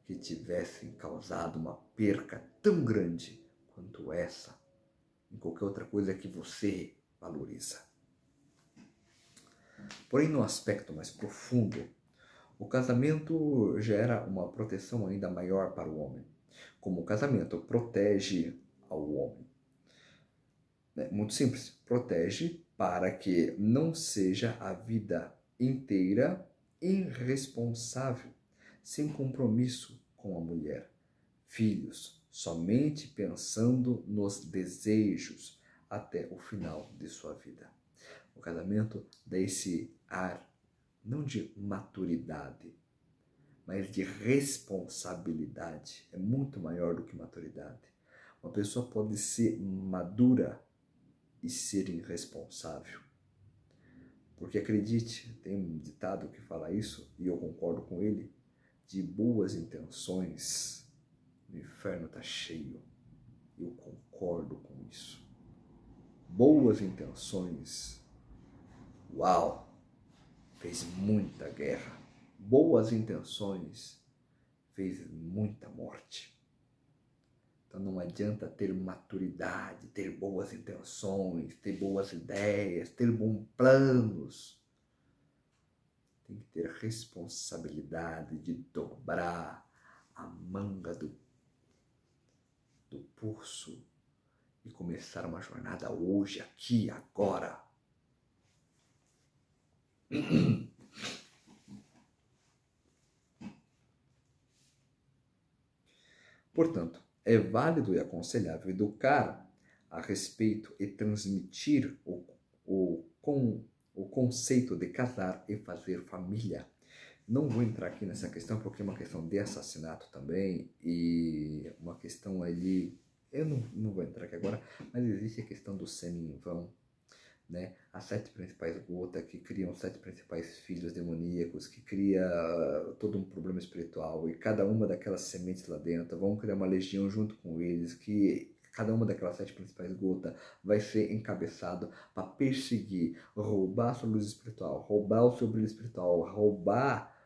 que tivessem causado uma perca tão grande quanto essa em qualquer outra coisa que você valoriza. Porém, no aspecto mais profundo, o casamento gera uma proteção ainda maior para o homem. Como o casamento protege ao homem. Muito simples, protege para que não seja a vida inteira irresponsável, sem compromisso com a mulher, filhos, somente pensando nos desejos até o final de sua vida. O casamento dá esse ar, não de maturidade, mas de responsabilidade. É muito maior do que maturidade. Uma pessoa pode ser madura e ser irresponsável. Porque acredite, tem um ditado que fala isso, e eu concordo com ele, de boas intenções, o inferno está cheio. Eu concordo com isso. Boas intenções, uau, fez muita guerra. Boas intenções, fez muita morte. Então não adianta ter maturidade, ter boas intenções, ter boas ideias, ter bons planos. Tem que ter responsabilidade de dobrar a manga do pulso e começar uma jornada hoje, aqui, agora. Portanto, é válido e aconselhável educar a respeito e transmitir o conceito de casar e fazer família. Não vou entrar aqui nessa questão porque é uma questão de assassinato também e uma questão ali, eu não vou entrar aqui agora, mas existe a questão do sêmen em vão, né? As 7 principais gotas que criam 7 principais filhos demoníacos, que cria todo um problema espiritual, e cada uma daquelas sementes lá dentro vão criar uma legião junto com eles, que cada uma daquelas 7 principais gotas vai ser encabeçado para perseguir, roubar a sua luz espiritual, roubar o seu brilho espiritual, roubar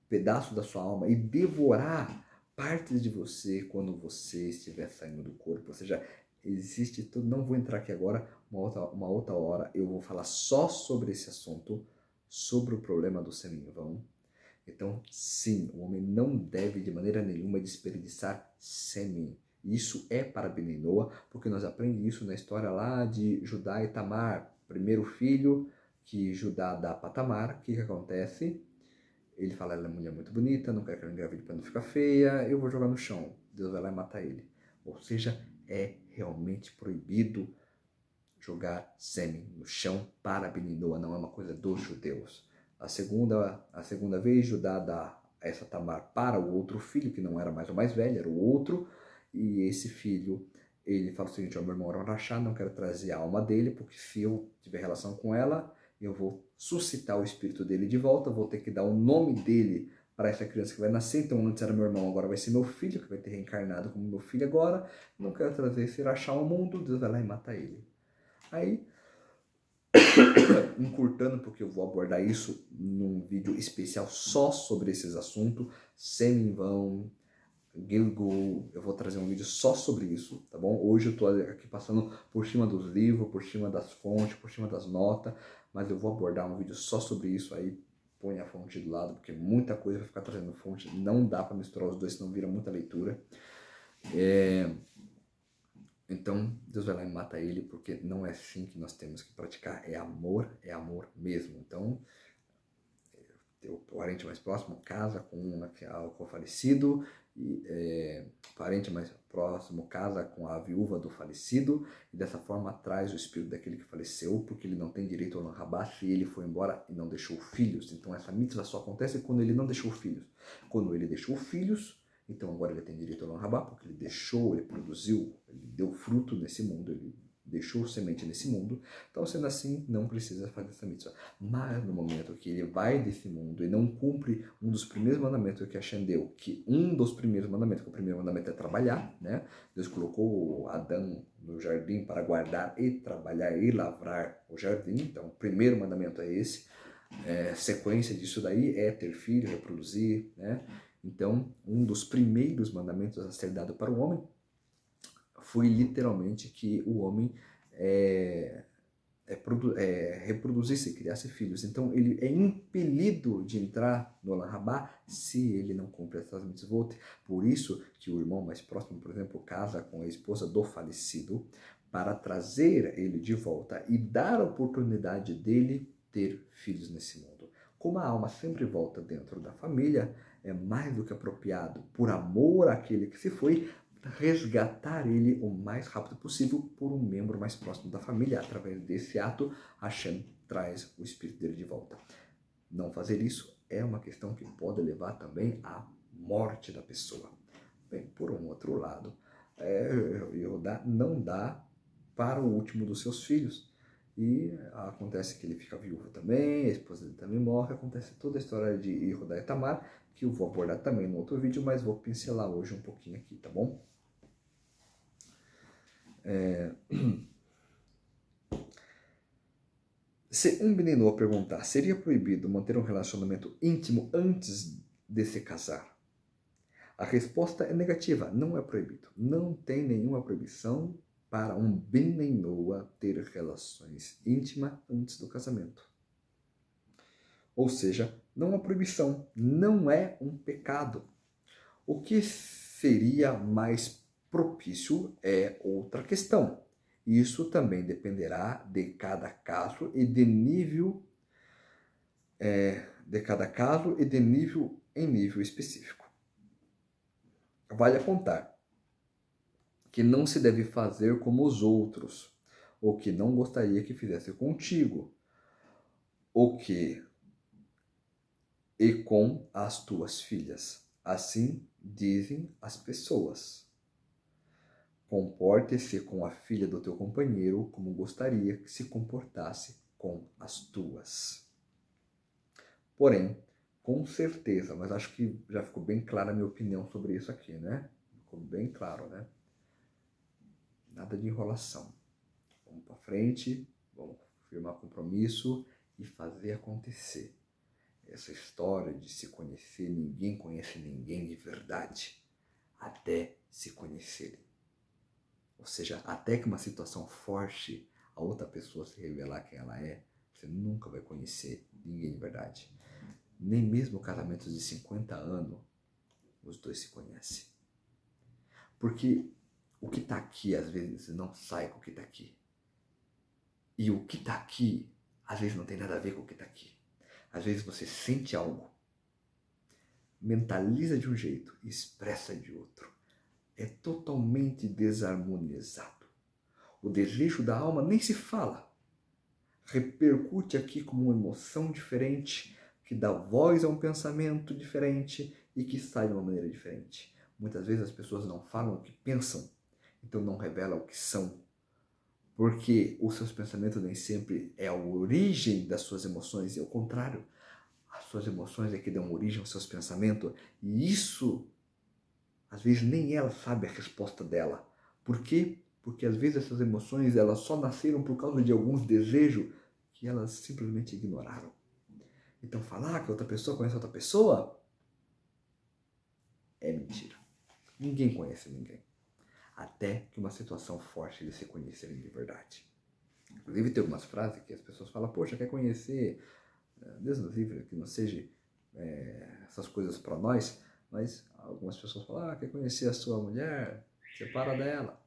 pedaços da sua alma e devorar partes de você quando você estiver saindo do corpo. Ou seja, existe tudo. Não vou entrar aqui agora, uma outra hora eu vou falar só sobre esse assunto, sobre o problema do sêmen em vão. Então, sim, o homem não deve de maneira nenhuma desperdiçar sêmen. Isso é para Beninoa, porque nós aprendemos isso na história lá de Judá e Tamar. Primeiro filho que Judá dá para Tamar, o que acontece? Ele fala, ela é uma mulher muito bonita, não quero que ela engravide para não ficar feia, eu vou jogar no chão. Deus vai lá e matar ele. Ou seja, é realmente proibido jogar sêmen no chão para Beninoa, não é uma coisa dos judeus. A segunda vez, Judá dá essa Tamar para o outro filho, que não era mais o mais velho, era o outro, e esse filho, ele fala o seguinte, meu irmão era um rachá, não quero trazer a alma dele, porque se eu tiver relação com ela, eu vou suscitar o espírito dele de volta, vou ter que dar o nome dele para essa criança que vai nascer. Então antes era meu irmão, agora vai ser meu filho, que vai ter reencarnado como meu filho agora. Não quero trazer esse rachá ao mundo, Deus vai lá e mata ele. Aí, encurtando, porque eu vou abordar isso num vídeo especial só sobre esses assuntos, sêmen em vão, Gilgul, eu vou trazer um vídeo só sobre isso, tá bom? Hoje eu tô aqui passando por cima dos livros, por cima das fontes, por cima das notas, mas eu vou abordar um vídeo só sobre isso aí, põe a fonte do lado, porque muita coisa vai ficar trazendo fonte, não dá para misturar os dois, senão vira muita leitura. Então, Deus vai lá e mata ele, porque não é assim que nós temos que praticar. É amor mesmo. Então, o parente mais próximo casa com o falecido, e o parente mais próximo casa com a viúva do falecido, e dessa forma traz o espírito daquele que faleceu, porque ele não tem direito ao Lan-Rabá se ele foi embora e não deixou filhos. Então essa mitzvah só acontece quando ele não deixou filhos. Quando ele deixou filhos, então agora ele tem direito ao Lan-Rabá, porque ele deixou, ele produziu, ele deu fruto nesse mundo, ele deixou semente nesse mundo. Então, sendo assim, não precisa fazer essa mitzvah. Mas no momento que ele vai desse mundo e não cumpre um dos primeiros mandamentos que Hashem deu, que um dos primeiros mandamentos, que o primeiro mandamento é trabalhar, né? Deus colocou Adão no jardim para guardar e trabalhar e lavrar o jardim. Então, o primeiro mandamento é esse. Sequência disso daí é ter filho, reproduzir, né? Então, um dos primeiros mandamentos a ser dado para o homem foi literalmente que o homem reproduzisse, criasse filhos. Então ele é impelido de entrar no Lan-Rabá se ele não cumpre essas mitzvot. Por isso que o irmão mais próximo, por exemplo, casa com a esposa do falecido para trazer ele de volta e dar a oportunidade dele ter filhos nesse mundo. Como a alma sempre volta dentro da família, é mais do que apropriado, por amor àquele que se foi, resgatar ele o mais rápido possível por um membro mais próximo da família. Através desse ato, Hashem traz o espírito dele de volta. Não fazer isso é uma questão que pode levar também à morte da pessoa. Bem, por um outro lado, Yehudá não dá para o último dos seus filhos. E acontece que ele fica viúvo também, a esposa dele também morre, acontece toda a história de Yehudá e Tamar, que eu vou abordar também no outro vídeo, mas vou pincelar hoje um pouquinho aqui, tá bom? Se um menino perguntar, seria proibido manter um relacionamento íntimo antes de se casar? A resposta é negativa, não é proibido. Não tem nenhuma proibição para um Benenoa ter relações íntimas antes do casamento. Ou seja, não há proibição, não é um pecado. O que seria mais propício é outra questão. Isso também dependerá de cada caso e de nível em nível específico. Vale apontar que não se deve fazer como os outros, ou que não gostaria que fizesse contigo, e com as tuas filhas. Assim dizem as pessoas. Comporte-se com a filha do teu companheiro como gostaria que se comportasse com as tuas. Porém, com certeza, mas acho que já ficou bem clara a minha opinião sobre isso aqui, né? Ficou bem claro, né? Nada de enrolação. Vamos para frente, vamos firmar compromisso e fazer acontecer. Essa história de se conhecer, ninguém conhece ninguém de verdade, até se conhecerem. Ou seja, até que uma situação forte, a outra pessoa se revelar quem ela é, você nunca vai conhecer ninguém de verdade. Nem mesmo casamentos de 50 anos, os dois se conhecem. Porque o que está aqui, às vezes, não sai com o que está aqui. E o que está aqui, às vezes, não tem nada a ver com o que está aqui. Às vezes você sente algo, mentaliza de um jeito e expressa de outro. É totalmente desarmonizado. O desejo da alma nem se fala. Repercute aqui como uma emoção diferente, que dá voz a um pensamento diferente e que sai de uma maneira diferente. Muitas vezes as pessoas não falam o que pensam, então não revelam o que são. Porque os seus pensamentos nem sempre é a origem das suas emoções, e ao contrário, as suas emoções é que dão origem aos seus pensamentos, e isso, às vezes, nem ela sabe a resposta dela. Por quê? Porque às vezes essas emoções elas só nasceram por causa de alguns desejos que elas simplesmente ignoraram. Então falar que outra pessoa conhece outra pessoa é mentira. Ninguém conhece ninguém. Até que uma situação forte eles se conhecerem de verdade. Inclusive tem algumas frases que as pessoas falam, poxa, quer conhecer, Deus nos livre, que não seja essas coisas para nós, mas algumas pessoas falam, quer conhecer a sua mulher, separa dela.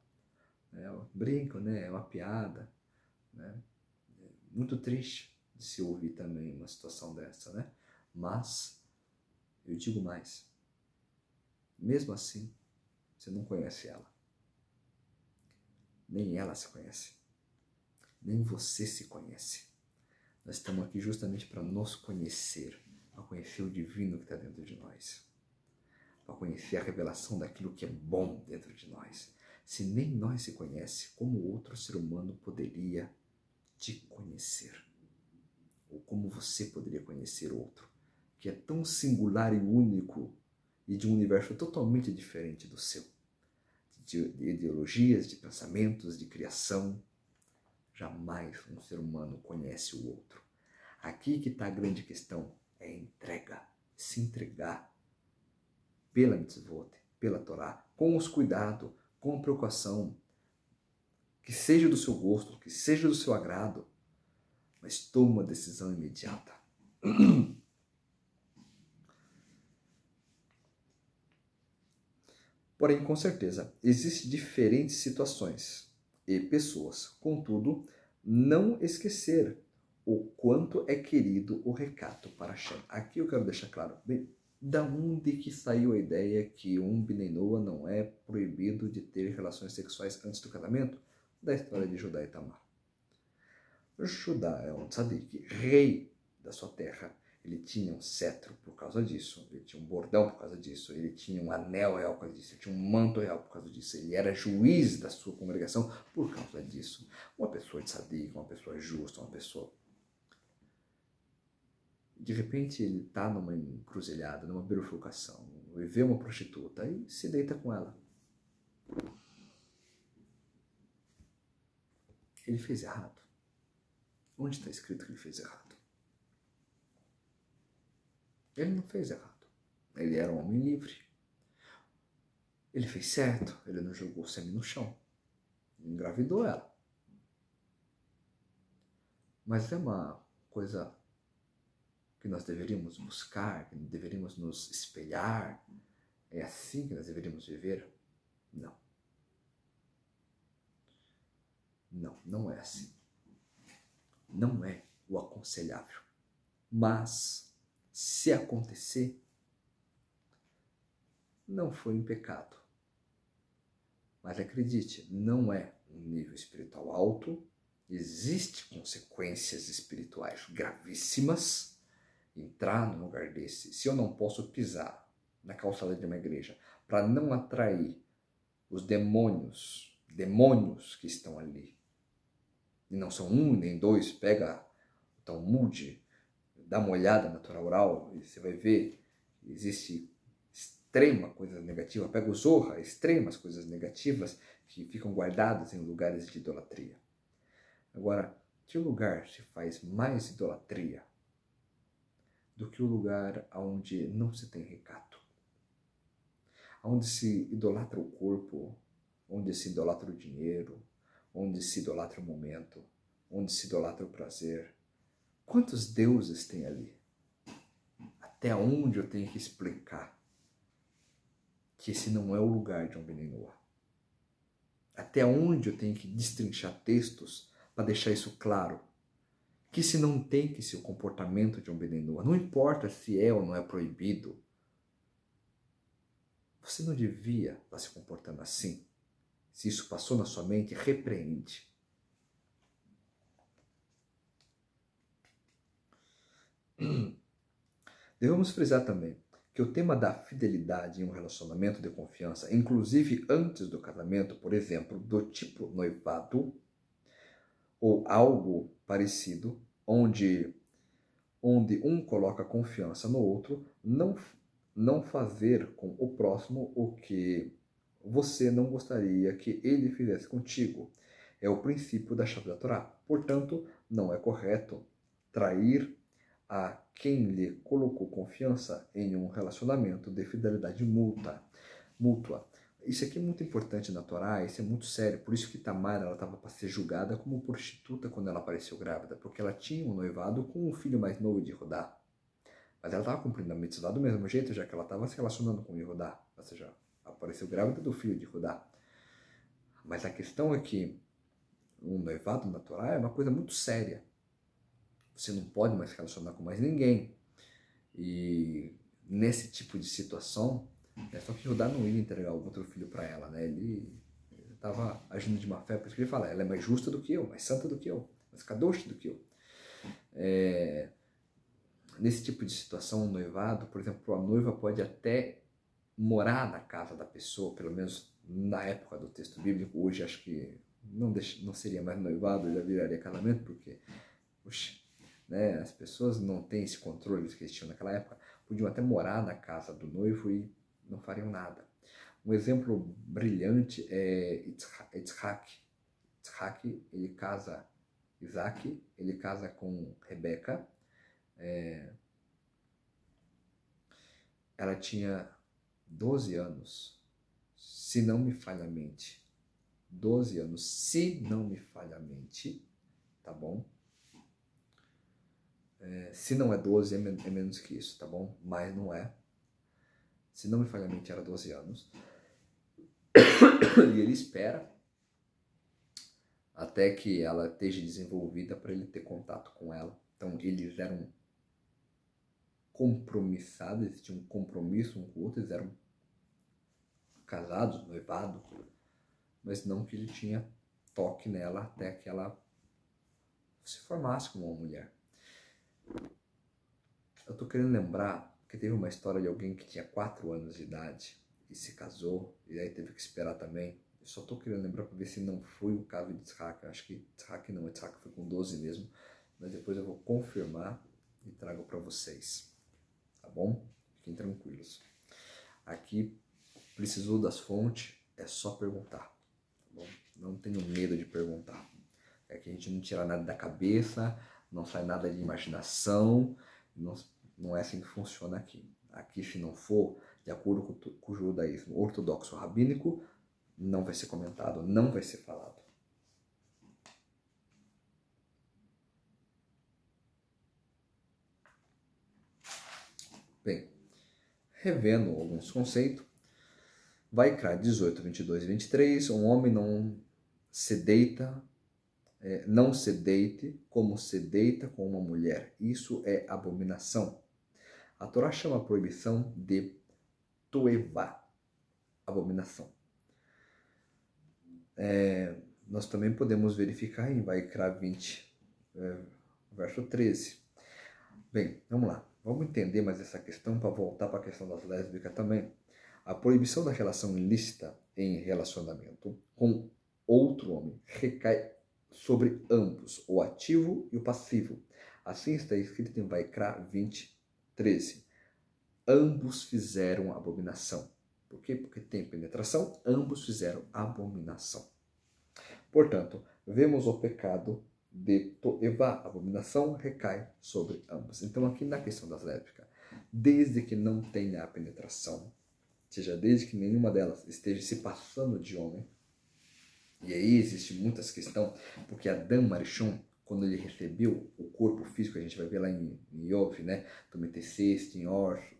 Brincam, né? É uma piada, né? Muito triste de se ouvir também uma situação dessa, né? Mas, eu digo mais, mesmo assim, você não conhece ela. Nem ela se conhece. Nem você se conhece. Nós estamos aqui justamente para nos conhecer, para conhecer o divino que está dentro de nós, para conhecer a revelação daquilo que é bom dentro de nós. Se nem nós se conhece, como outro ser humano poderia te conhecer? Ou como você poderia conhecer outro, que é tão singular e único e de um universo totalmente diferente do seu? De ideologias, de pensamentos, de criação. Jamais um ser humano conhece o outro. Aqui que está a grande questão, é entrega, se entregar pela mitzvot, pela Torá, com os cuidados, com preocupação, que seja do seu gosto, que seja do seu agrado, mas toma uma decisão imediata. Porém, com certeza, existem diferentes situações e pessoas. Contudo, não esquecer o quanto é querido o recato para Hashem. Aqui eu quero deixar claro, bem, da onde que saiu a ideia que um Bnei Noah não é proibido de ter relações sexuais antes do casamento? Da história de Judá e Tamar. Judá é um tzadik, rei da sua terra. Ele tinha um cetro por causa disso, ele tinha um bordão por causa disso, ele tinha um anel real por causa disso, ele tinha um manto real por causa disso, ele era juiz da sua congregação por causa disso. Uma pessoa de tzadik, uma pessoa justa, uma pessoa... De repente ele está numa encruzilhada, numa bifurcação, e vê uma prostituta e se deita com ela. Ele fez errado. Onde está escrito que ele fez errado? Ele não fez errado. Ele era um homem livre. Ele fez certo. Ele não jogou sêmen no chão. Ele engravidou ela. Mas é uma coisa que nós deveríamos buscar, que deveríamos nos espelhar. É assim que nós deveríamos viver? Não. Não, não é assim. Não é o aconselhável. Mas, se acontecer, não foi um pecado. Mas acredite, não é um nível espiritual alto, existem consequências espirituais gravíssimas. Entrar num lugar desse, se eu não posso pisar na calçada de uma igreja para não atrair os demônios que estão ali, e não são um nem dois, pega o Talmud, dá uma olhada na Torá oral e você vai ver, existe extrema coisa negativa, pega o Zohar, extremas coisas negativas que ficam guardadas em lugares de idolatria. Agora, que lugar se faz mais idolatria do que o lugar onde não se tem recato? Onde se idolatra o corpo, onde se idolatra o dinheiro, onde se idolatra o momento, onde se idolatra o prazer. Quantos deuses tem ali? Até onde eu tenho que explicar que esse não é o lugar de um Bnei Noah? Até onde eu tenho que destrinchar textos para deixar isso claro? Que se não tem que ser o comportamento de um Bnei Noah, não importa se é ou não é proibido, você não devia estar se comportando assim. Se isso passou na sua mente, repreende. Devemos frisar também que o tema da fidelidade em um relacionamento de confiança, inclusive antes do casamento, por exemplo, do tipo noivado, ou algo parecido, onde um coloca confiança no outro, não fazer com o próximo o que você não gostaria que ele fizesse contigo. É o princípio da chave da Torá. Portanto, não é correto trair a quem lhe colocou confiança em um relacionamento de fidelidade mútua. Isso aqui é muito importante na Torá, isso é muito sério. Por isso que Tamar estava para ser julgada como prostituta quando ela apareceu grávida, porque ela tinha um noivado com um filho mais novo de Judá. Mas ela estava cumprindo a mitzvah do mesmo jeito, já que ela estava se relacionando com Judá, ou seja, apareceu grávida do filho de Judá. Mas a questão é que um noivado natural é uma coisa muito séria. Você não pode mais se relacionar com mais ninguém. E nesse tipo de situação, é só que Judá não ia entregar o outro filho para ela, né? Ele estava agindo de má fé, por isso que ele fala, ela é mais justa do que eu, mais santa do que eu, mais kadosh do que eu. Nesse tipo de situação, um noivado, por exemplo, a noiva pode até morar na casa da pessoa, pelo menos na época do texto bíblico. Hoje acho que não seria mais noivado, já viraria casamento, porque né, as pessoas não têm esse controle que eles tinham naquela época, podiam até morar na casa do noivo e não fariam nada. Um exemplo brilhante é Yitzhak. Isaac, ele casa com Rebeca. Ela tinha 12 anos, se não me falha a mente. 12 anos, se não me falha a mente, tá bom? Se não é 12, é menos que isso, tá bom? Mas não é. Se não me falha a mente, era 12 anos. E ele espera até que ela esteja desenvolvida para ele ter contato com ela. Então, eles eram compromissados, existia um compromisso um com o outro, eles eram casados, noivados, mas não que ele tinha toque nela até que ela se formasse como uma mulher. Eu tô querendo lembrar que teve uma história de alguém que tinha 4 anos de idade e se casou, e aí teve que esperar também. Eu só tô querendo lembrar para ver se não foi o caso de Yitzhak. Acho que Yitzhak não, Yitzhak foi com 12 mesmo, mas depois eu vou confirmar e trago para vocês, tá bom? Fiquem tranquilos. Aqui, precisou das fontes, é só perguntar, tá bom? Não tenho medo de perguntar. É que a gente não tira nada da cabeça, não sai nada de imaginação, não é assim que funciona aqui. Aqui, se não for de acordo com o judaísmo ortodoxo rabínico, não vai ser comentado, não vai ser falado. Bem, revendo alguns conceitos, Vaikra 18, 22 e 23, um homem não se deita, não se deite como se deita com uma mulher. Isso é abominação. A Torá chama a proibição de toevá, abominação. Nós também podemos verificar em Vaikra 20, verso 13. Bem, vamos lá. Vamos entender mais essa questão para voltar para a questão das lésbicas também. A proibição da relação ilícita em relacionamento com outro homem recai sobre ambos, o ativo e o passivo. Assim está escrito em Vaikra 20, 13. Ambos fizeram abominação. Por quê? Porque tem penetração, ambos fizeram abominação. Portanto, vemos o pecado de toevá, abominação, recai sobre ambos. Então, aqui na questão das lésbicas, desde que não tenha a penetração, ou seja, desde que nenhuma delas esteja se passando de homem, e aí existe muitas questões, porque Adam Arishon, quando ele recebeu o corpo físico, a gente vai ver lá em Iov, né? Tu me teceste em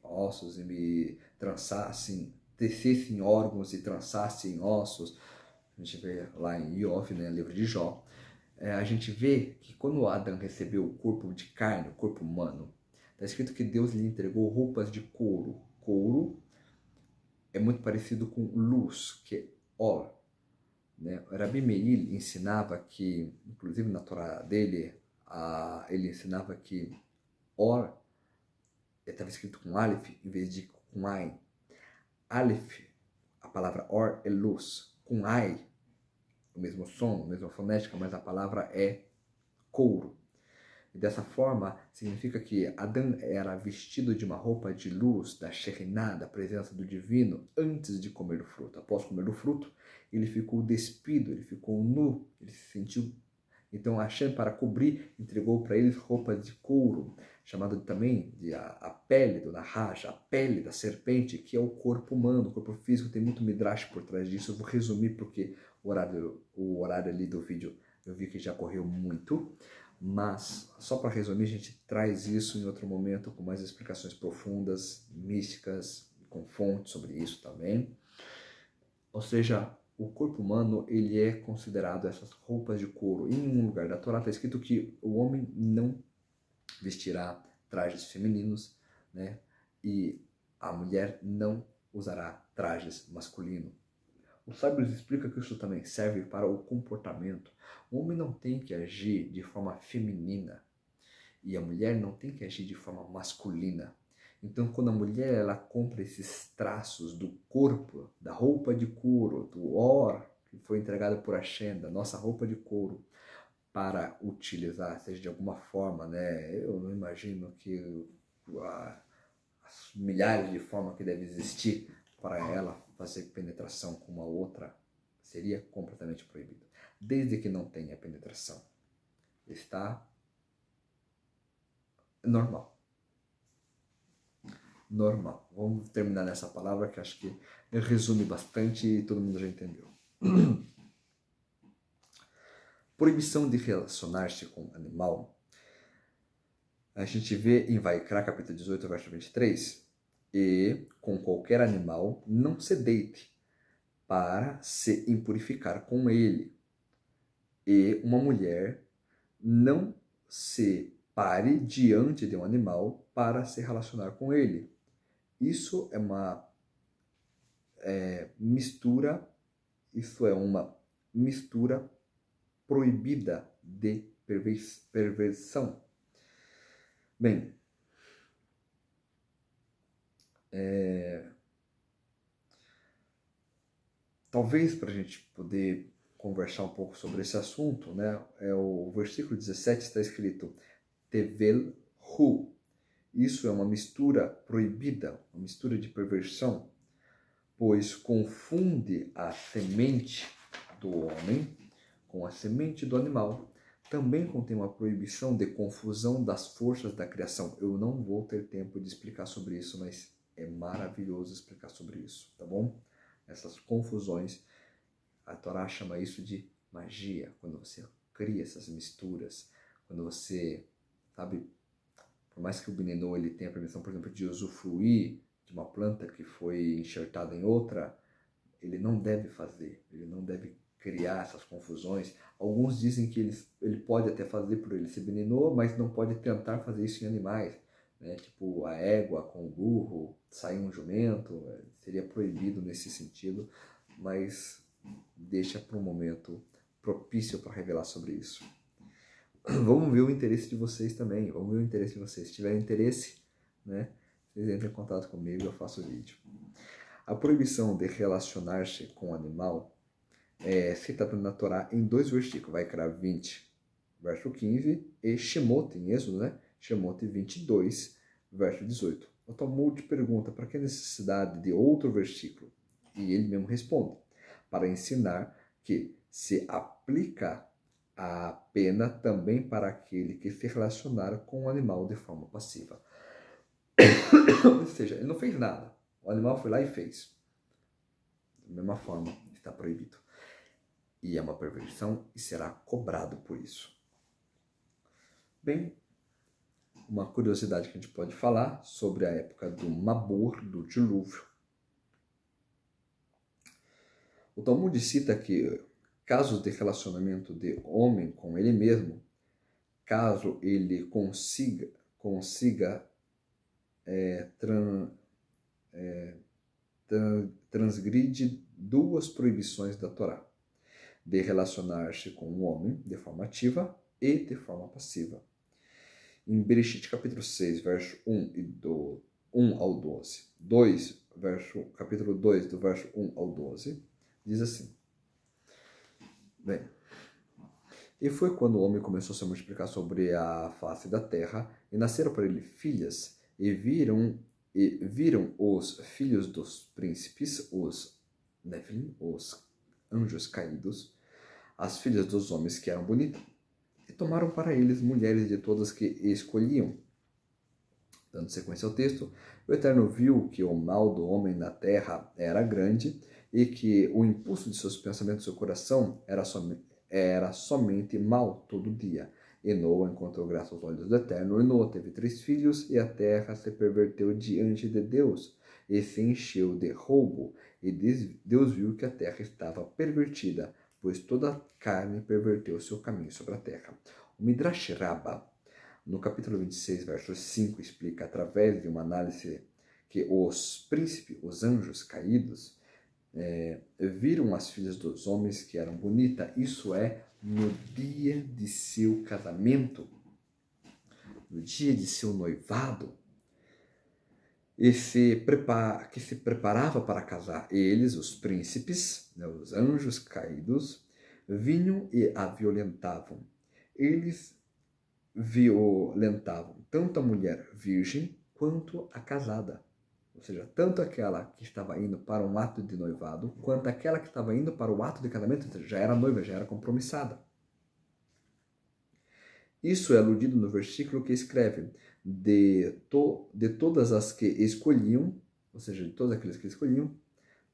ossos e me trançasse, tecesse em órgãos e trançasse em ossos. A gente vê lá em Iov, né? Livro de Jó. A gente vê que quando Adão recebeu o corpo de carne, o corpo humano, está escrito que Deus lhe entregou roupas de couro. Couro é muito parecido com luz, que é or. Né? Rabi Meir ensinava que, inclusive na Torá dele, ele ensinava que or estava escrito com Aleph em vez de com Ai. Aleph, a palavra or é luz. Com Ai, o mesmo som, a mesma fonética, mas a palavra é couro. E dessa forma, significa que Adão era vestido de uma roupa de luz, da Shekhinah, da presença do divino, antes de comer o fruto. Após comer o fruto, ele ficou despido, ele ficou nu, ele se sentiu... Então Hashem, para cobrir, entregou para eles roupas de couro, chamado também de a pele do Nahash, a pele da serpente, que é o corpo humano, o corpo físico. Tem muito midrash por trás disso. Eu vou resumir porque o horário ali do vídeo eu vi que já correu muito. Mas, só para resumir, a gente traz isso em outro momento com mais explicações profundas, místicas, com fontes sobre isso também. Ou seja, o corpo humano, ele é considerado essas roupas de couro. Em um lugar da Torá está escrito que o homem não vestirá trajes femininos, né? E a mulher não usará trajes masculinos. Os sábios explicam que isso também serve para o comportamento. O homem não tem que agir de forma feminina e a mulher não tem que agir de forma masculina. Então, quando a mulher ela compra esses traços do corpo, da roupa de couro, do or que foi entregado por Hashem, da nossa roupa de couro, para utilizar, seja de alguma forma, né? Eu não imagino que as milhares de formas que deve existir para ela fazer penetração com uma outra seria completamente proibido. Desde que não tenha penetração, está normal. Normal. Vamos terminar nessa palavra que acho que resume bastante e todo mundo já entendeu. Proibição de relacionar-se com animal. A gente vê em Vaikra, capítulo 18, verso 23, e com qualquer animal não se deite para se impurificar com ele. E uma mulher não se pare diante de um animal para se relacionar com ele. Isso é uma mistura proibida de perversão. Bem, talvez para a gente poder conversar um pouco sobre esse assunto, né? O versículo 17 está escrito Tevel Hu. Isso é uma mistura proibida, uma mistura de perversão, pois confunde a semente do homem com a semente do animal. Também contém uma proibição de confusão das forças da criação. Eu não vou ter tempo de explicar sobre isso, mas é maravilhoso explicar sobre isso, tá bom? Essas confusões, a Torá chama isso de magia, quando você cria essas misturas, quando você, sabe, por mais que o Benenô ele tenha a permissão, por exemplo, de usufruir de uma planta que foi enxertada em outra, ele não deve fazer, ele não deve criar essas confusões. Alguns dizem que ele pode até fazer por ele ser Benenô, mas não pode tentar fazer isso em animais, né? Tipo a égua com o burro, sair um jumento, seria proibido nesse sentido, mas deixa para um momento propício para revelar sobre isso. Vamos ver o interesse de vocês também, vamos ver o interesse de vocês. Se tiver interesse, né, vocês entrem em contato comigo, eu faço o vídeo. A proibição de relacionar-se com o animal é citada na Torá em 2 versículos, Vaikra 20, verso 15, e Shemot, em Êxodo, né? Shemot 22, verso 18. O Talmud pergunta, para que a necessidade de outro versículo? E ele mesmo responde, para ensinar que se aplica a pena também para aquele que se relacionar com o animal de forma passiva. Ou seja, ele não fez nada. O animal foi lá e fez. Da mesma forma, está proibido. E é uma perversão e será cobrado por isso. Bem, uma curiosidade que a gente pode falar sobre a época do Mabor, do dilúvio. O Talmud cita que casos de relacionamento de homem com ele mesmo, caso ele consiga transgride 2 proibições da Torá, de relacionar-se com um homem de forma ativa e de forma passiva. Em Bereshit, capítulo 6, verso 1 ao 12, capítulo 2, do verso 1 ao 12, diz assim, bem, e foi quando o homem começou a se multiplicar sobre a face da terra, e nasceram para ele filhas, e viram os filhos dos príncipes, os Nephilim, os anjos caídos, as filhas dos homens que eram bonitas, e tomaram para eles mulheres de todas que escolhiam. Dando sequência ao texto, o Eterno viu que o mal do homem na terra era grande, e que o impulso de seus pensamentos e seu coração era somente mal todo dia. E Noa encontrou graça aos olhos do Eterno, e Noa teve 3 filhos, e a terra se perverteu diante de Deus, e se encheu de roubo, E Deus viu que a terra estava pervertida, pois toda a carne perverteu seu caminho sobre a terra. O Midrash Rabbah, no capítulo 26, verso 5, explica, através de uma análise, que os príncipes, os anjos caídos, viram as filhas dos homens que eram bonitas, isso é, no dia de seu casamento, no dia de seu noivado, que se preparava para casar. Eles, os príncipes, né, os anjos caídos, vinham e a violentavam. Eles violentavam tanto a mulher virgem quanto a casada. Ou seja, tanto aquela que estava indo para um ato de noivado, quanto aquela que estava indo para o ato de casamento, ou seja, já era noiva, já era compromissada. Isso é aludido no versículo que escreve, de todas as que escolhiam, ou seja, de todos aqueles que escolhiam,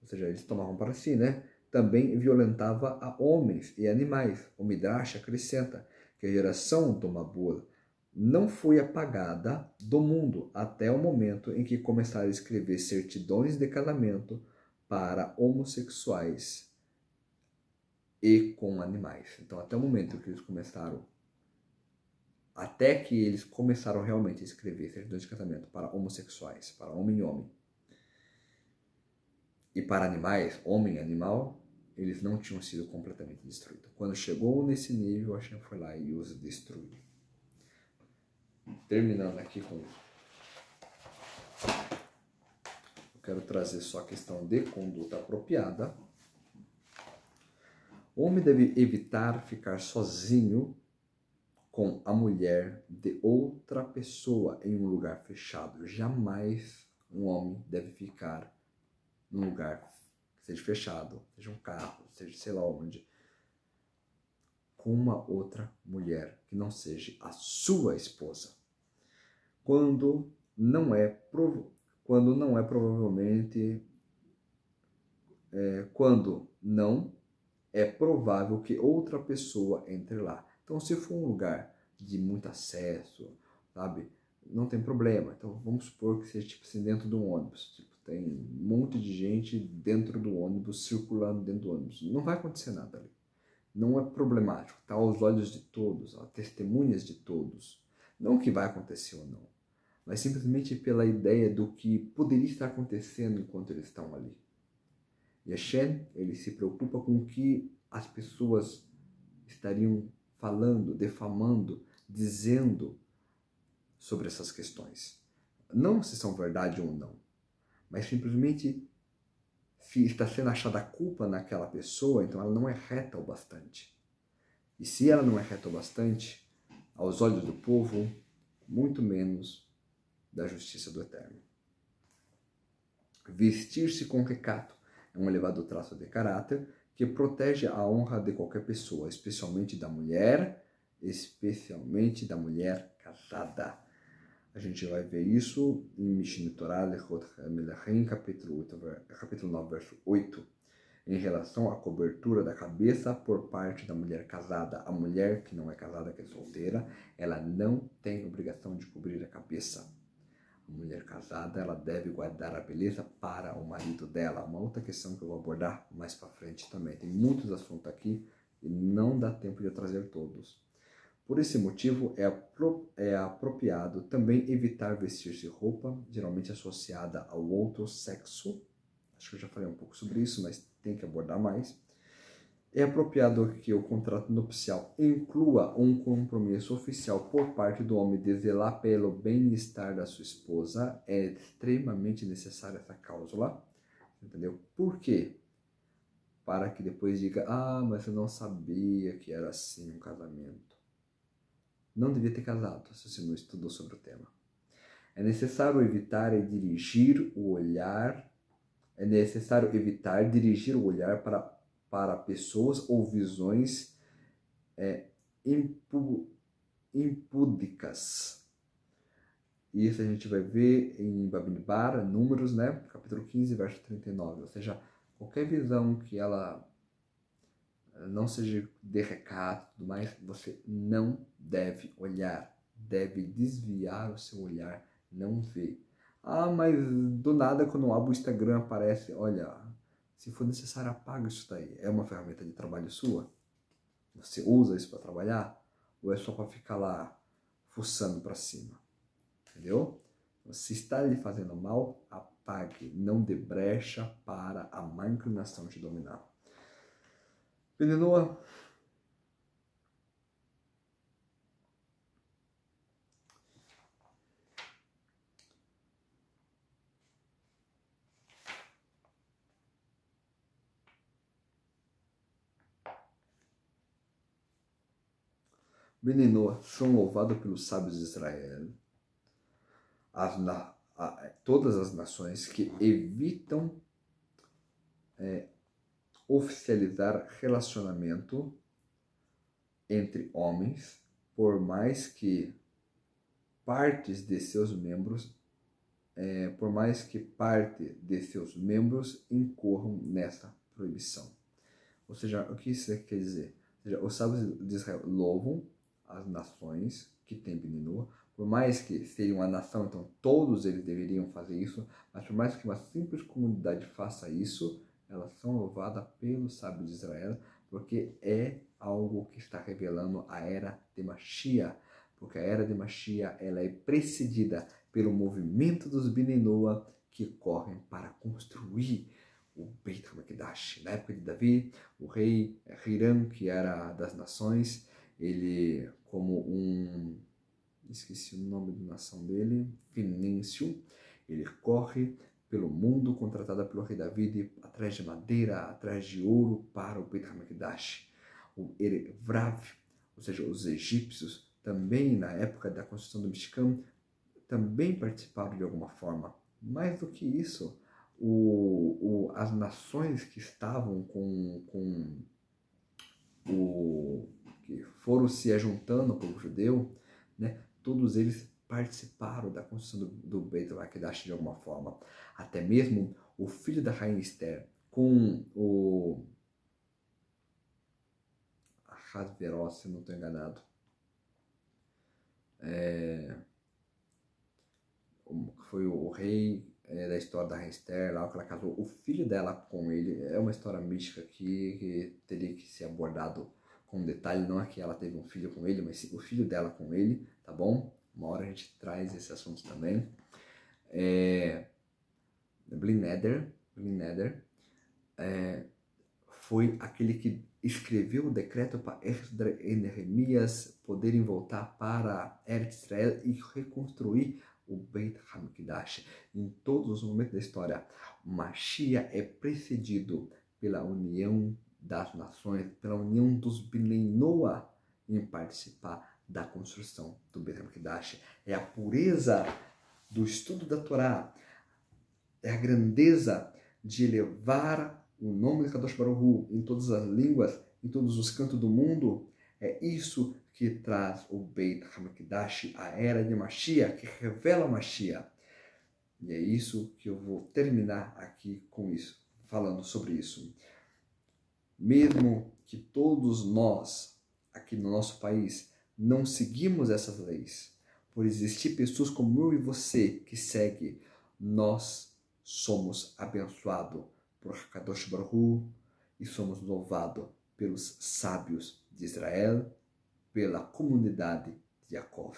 ou seja, eles tomavam para si, né? Também violentava a homens e animais. O Midrash acrescenta que a geração do Mabul não foi apagada do mundo até o momento em que começaram a escrever certidões de casamento para homossexuais e com animais. Então, até o momento que eles começaram, até que eles começaram realmente a escrever certidões de casamento para homossexuais, para homem e homem, e para animais, homem e animal, eles não tinham sido completamente destruídos. Quando chegou nesse nível, Hashem foi lá e os destruiu. Terminando aqui com... Eu quero trazer só a questão de conduta apropriada. O homem deve evitar ficar sozinho com a mulher de outra pessoa em um lugar fechado. Jamais um homem deve ficar num lugar, seja fechado, seja um carro, seja sei lá onde, com uma outra mulher que não seja a sua esposa. Quando não é provável que outra pessoa entre lá. Então, se for um lugar de muito acesso, sabe, não tem problema. Então, vamos supor que seja tipo assim, dentro de um ônibus. Tipo, tem um monte de gente dentro do ônibus, circulando dentro do ônibus. Não vai acontecer nada ali. Não é problemático. Está aos olhos de todos, às testemunhas de todos. Não que vai acontecer ou não, mas simplesmente pela ideia do que poderia estar acontecendo enquanto eles estão ali. E Hashem, ele se preocupa com o que as pessoas estariam falando, defamando, dizendo sobre essas questões. Não se são verdade ou não, mas simplesmente se está sendo achada a culpa naquela pessoa, então ela não é reta o bastante. E se ela não é reta o bastante, aos olhos do povo, muito menos da justiça do Eterno. Vestir-se com recato é um elevado traço de caráter que protege a honra de qualquer pessoa, especialmente da mulher casada. A gente vai ver isso em Mishneh Torah, Lechot Melachim, capítulo 9, verso 8, em relação à cobertura da cabeça por parte da mulher casada. A mulher que não é casada, que é solteira, ela não tem obrigação de cobrir a cabeça. A mulher casada, ela deve guardar a beleza para o marido dela. Uma outra questão que eu vou abordar mais para frente também. Tem muitos assuntos aqui e não dá tempo de eu trazer todos. Por esse motivo, é apropriado também evitar vestir-se roupa geralmente associada ao outro sexo. Acho que eu já falei um pouco sobre isso, mas tem que abordar mais. É apropriado que o contrato nupcial inclua um compromisso oficial por parte do homem de zelar pelo bem-estar da sua esposa. É extremamente necessária essa cláusula, entendeu? Por quê? Para que depois diga, mas eu não sabia que era assim um casamento. Não devia ter casado se você não estudou sobre o tema. É necessário evitar dirigir o olhar para pessoas ou visões impúdicas. Isso a gente vai ver em Bamidbar, Números, né? Capítulo 15, verso 39. Ou seja, qualquer visão que ela não seja de recato e tudo mais, você não deve olhar. Deve desviar o seu olhar, não ver. Mas do nada, quando abro o Instagram, aparece, olha, Se for necessário, apaga isso daí. É uma ferramenta de trabalho sua? Você usa isso para trabalhar? Ou é só para ficar lá fuçando para cima? Entendeu? Se está lhe fazendo mal, apague. Não dê brecha para a má inclinação te dominar. Venenoa. Venenoa, são louvados pelos sábios de Israel. Todas as nações que evitam oficializar relacionamento entre homens, por mais que partes de seus membros, incorram nessa proibição. Ou seja, o que isso quer dizer? Ou seja, os sábios de Israel louvam as nações que têm Beninu, por mais que seja uma nação, então todos eles deveriam fazer isso, mas por mais que uma simples comunidade faça isso, elas são louvadas pelos sábios de Israel, porque é algo que está revelando a era de Mashiach, porque a era de Mashiach ela é precedida pelo movimento dos Beninoa que correm para construir o Beit HaMikdash. Na época de Davi, o rei Hiram, que era das nações, ele esqueci o nome da nação dele, Finêncio, ele corre pelo mundo, contratado pelo rei Davi, atrás de madeira, atrás de ouro, para o Beit HaMikdash. O Erevrav, ou seja, os egípcios, também na época da construção do Mishkan, também participaram de alguma forma. Mais do que isso, as nações que estavam que foram se ajuntando ao povo judeu, né, todos eles participaram da construção do Beit HaMikdash de alguma forma. Até mesmo o filho da rainha Esther com o Ahasverosh, se não estou enganado, foi o rei da história da rainha Esther, lá que ela casou o filho dela com ele. É uma história mística que teria que ser abordado com detalhe, não é que ela teve um filho com ele, mas sim o filho dela com ele, tá bom? Uma hora a gente traz esse assunto também. Bli Neder foi aquele que escreveu o decreto para Esdras e Neemias poderem voltar para Eretz Israel e reconstruir o Beit HaMikdash. Em todos os momentos da história, Mashiach é precedido pela união das nações, pela união dos Bnei Noah em participar da construção do Beit HaMikdash. É a pureza do estudo da Torá, é a grandeza de elevar o nome de Kadosh Baruch Hu em todas as línguas, em todos os cantos do mundo. É isso que traz o Beit HaMikdash, a era de Mashiach, que revela Mashiach. E é isso que eu vou terminar aqui com isso, falando sobre isso. Mesmo que todos nós, aqui no nosso país, não seguimos essas leis, por existir pessoas como eu e você que seguem, nós somos abençoados por Kadosh Baruch Hu e somos louvados pelos sábios de Israel, pela comunidade de Yaakov.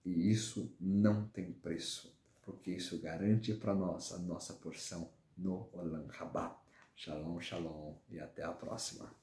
E isso não tem preço, porque isso garante para nós a nossa porção no Olam Rabá. Shalom, shalom e até a próxima.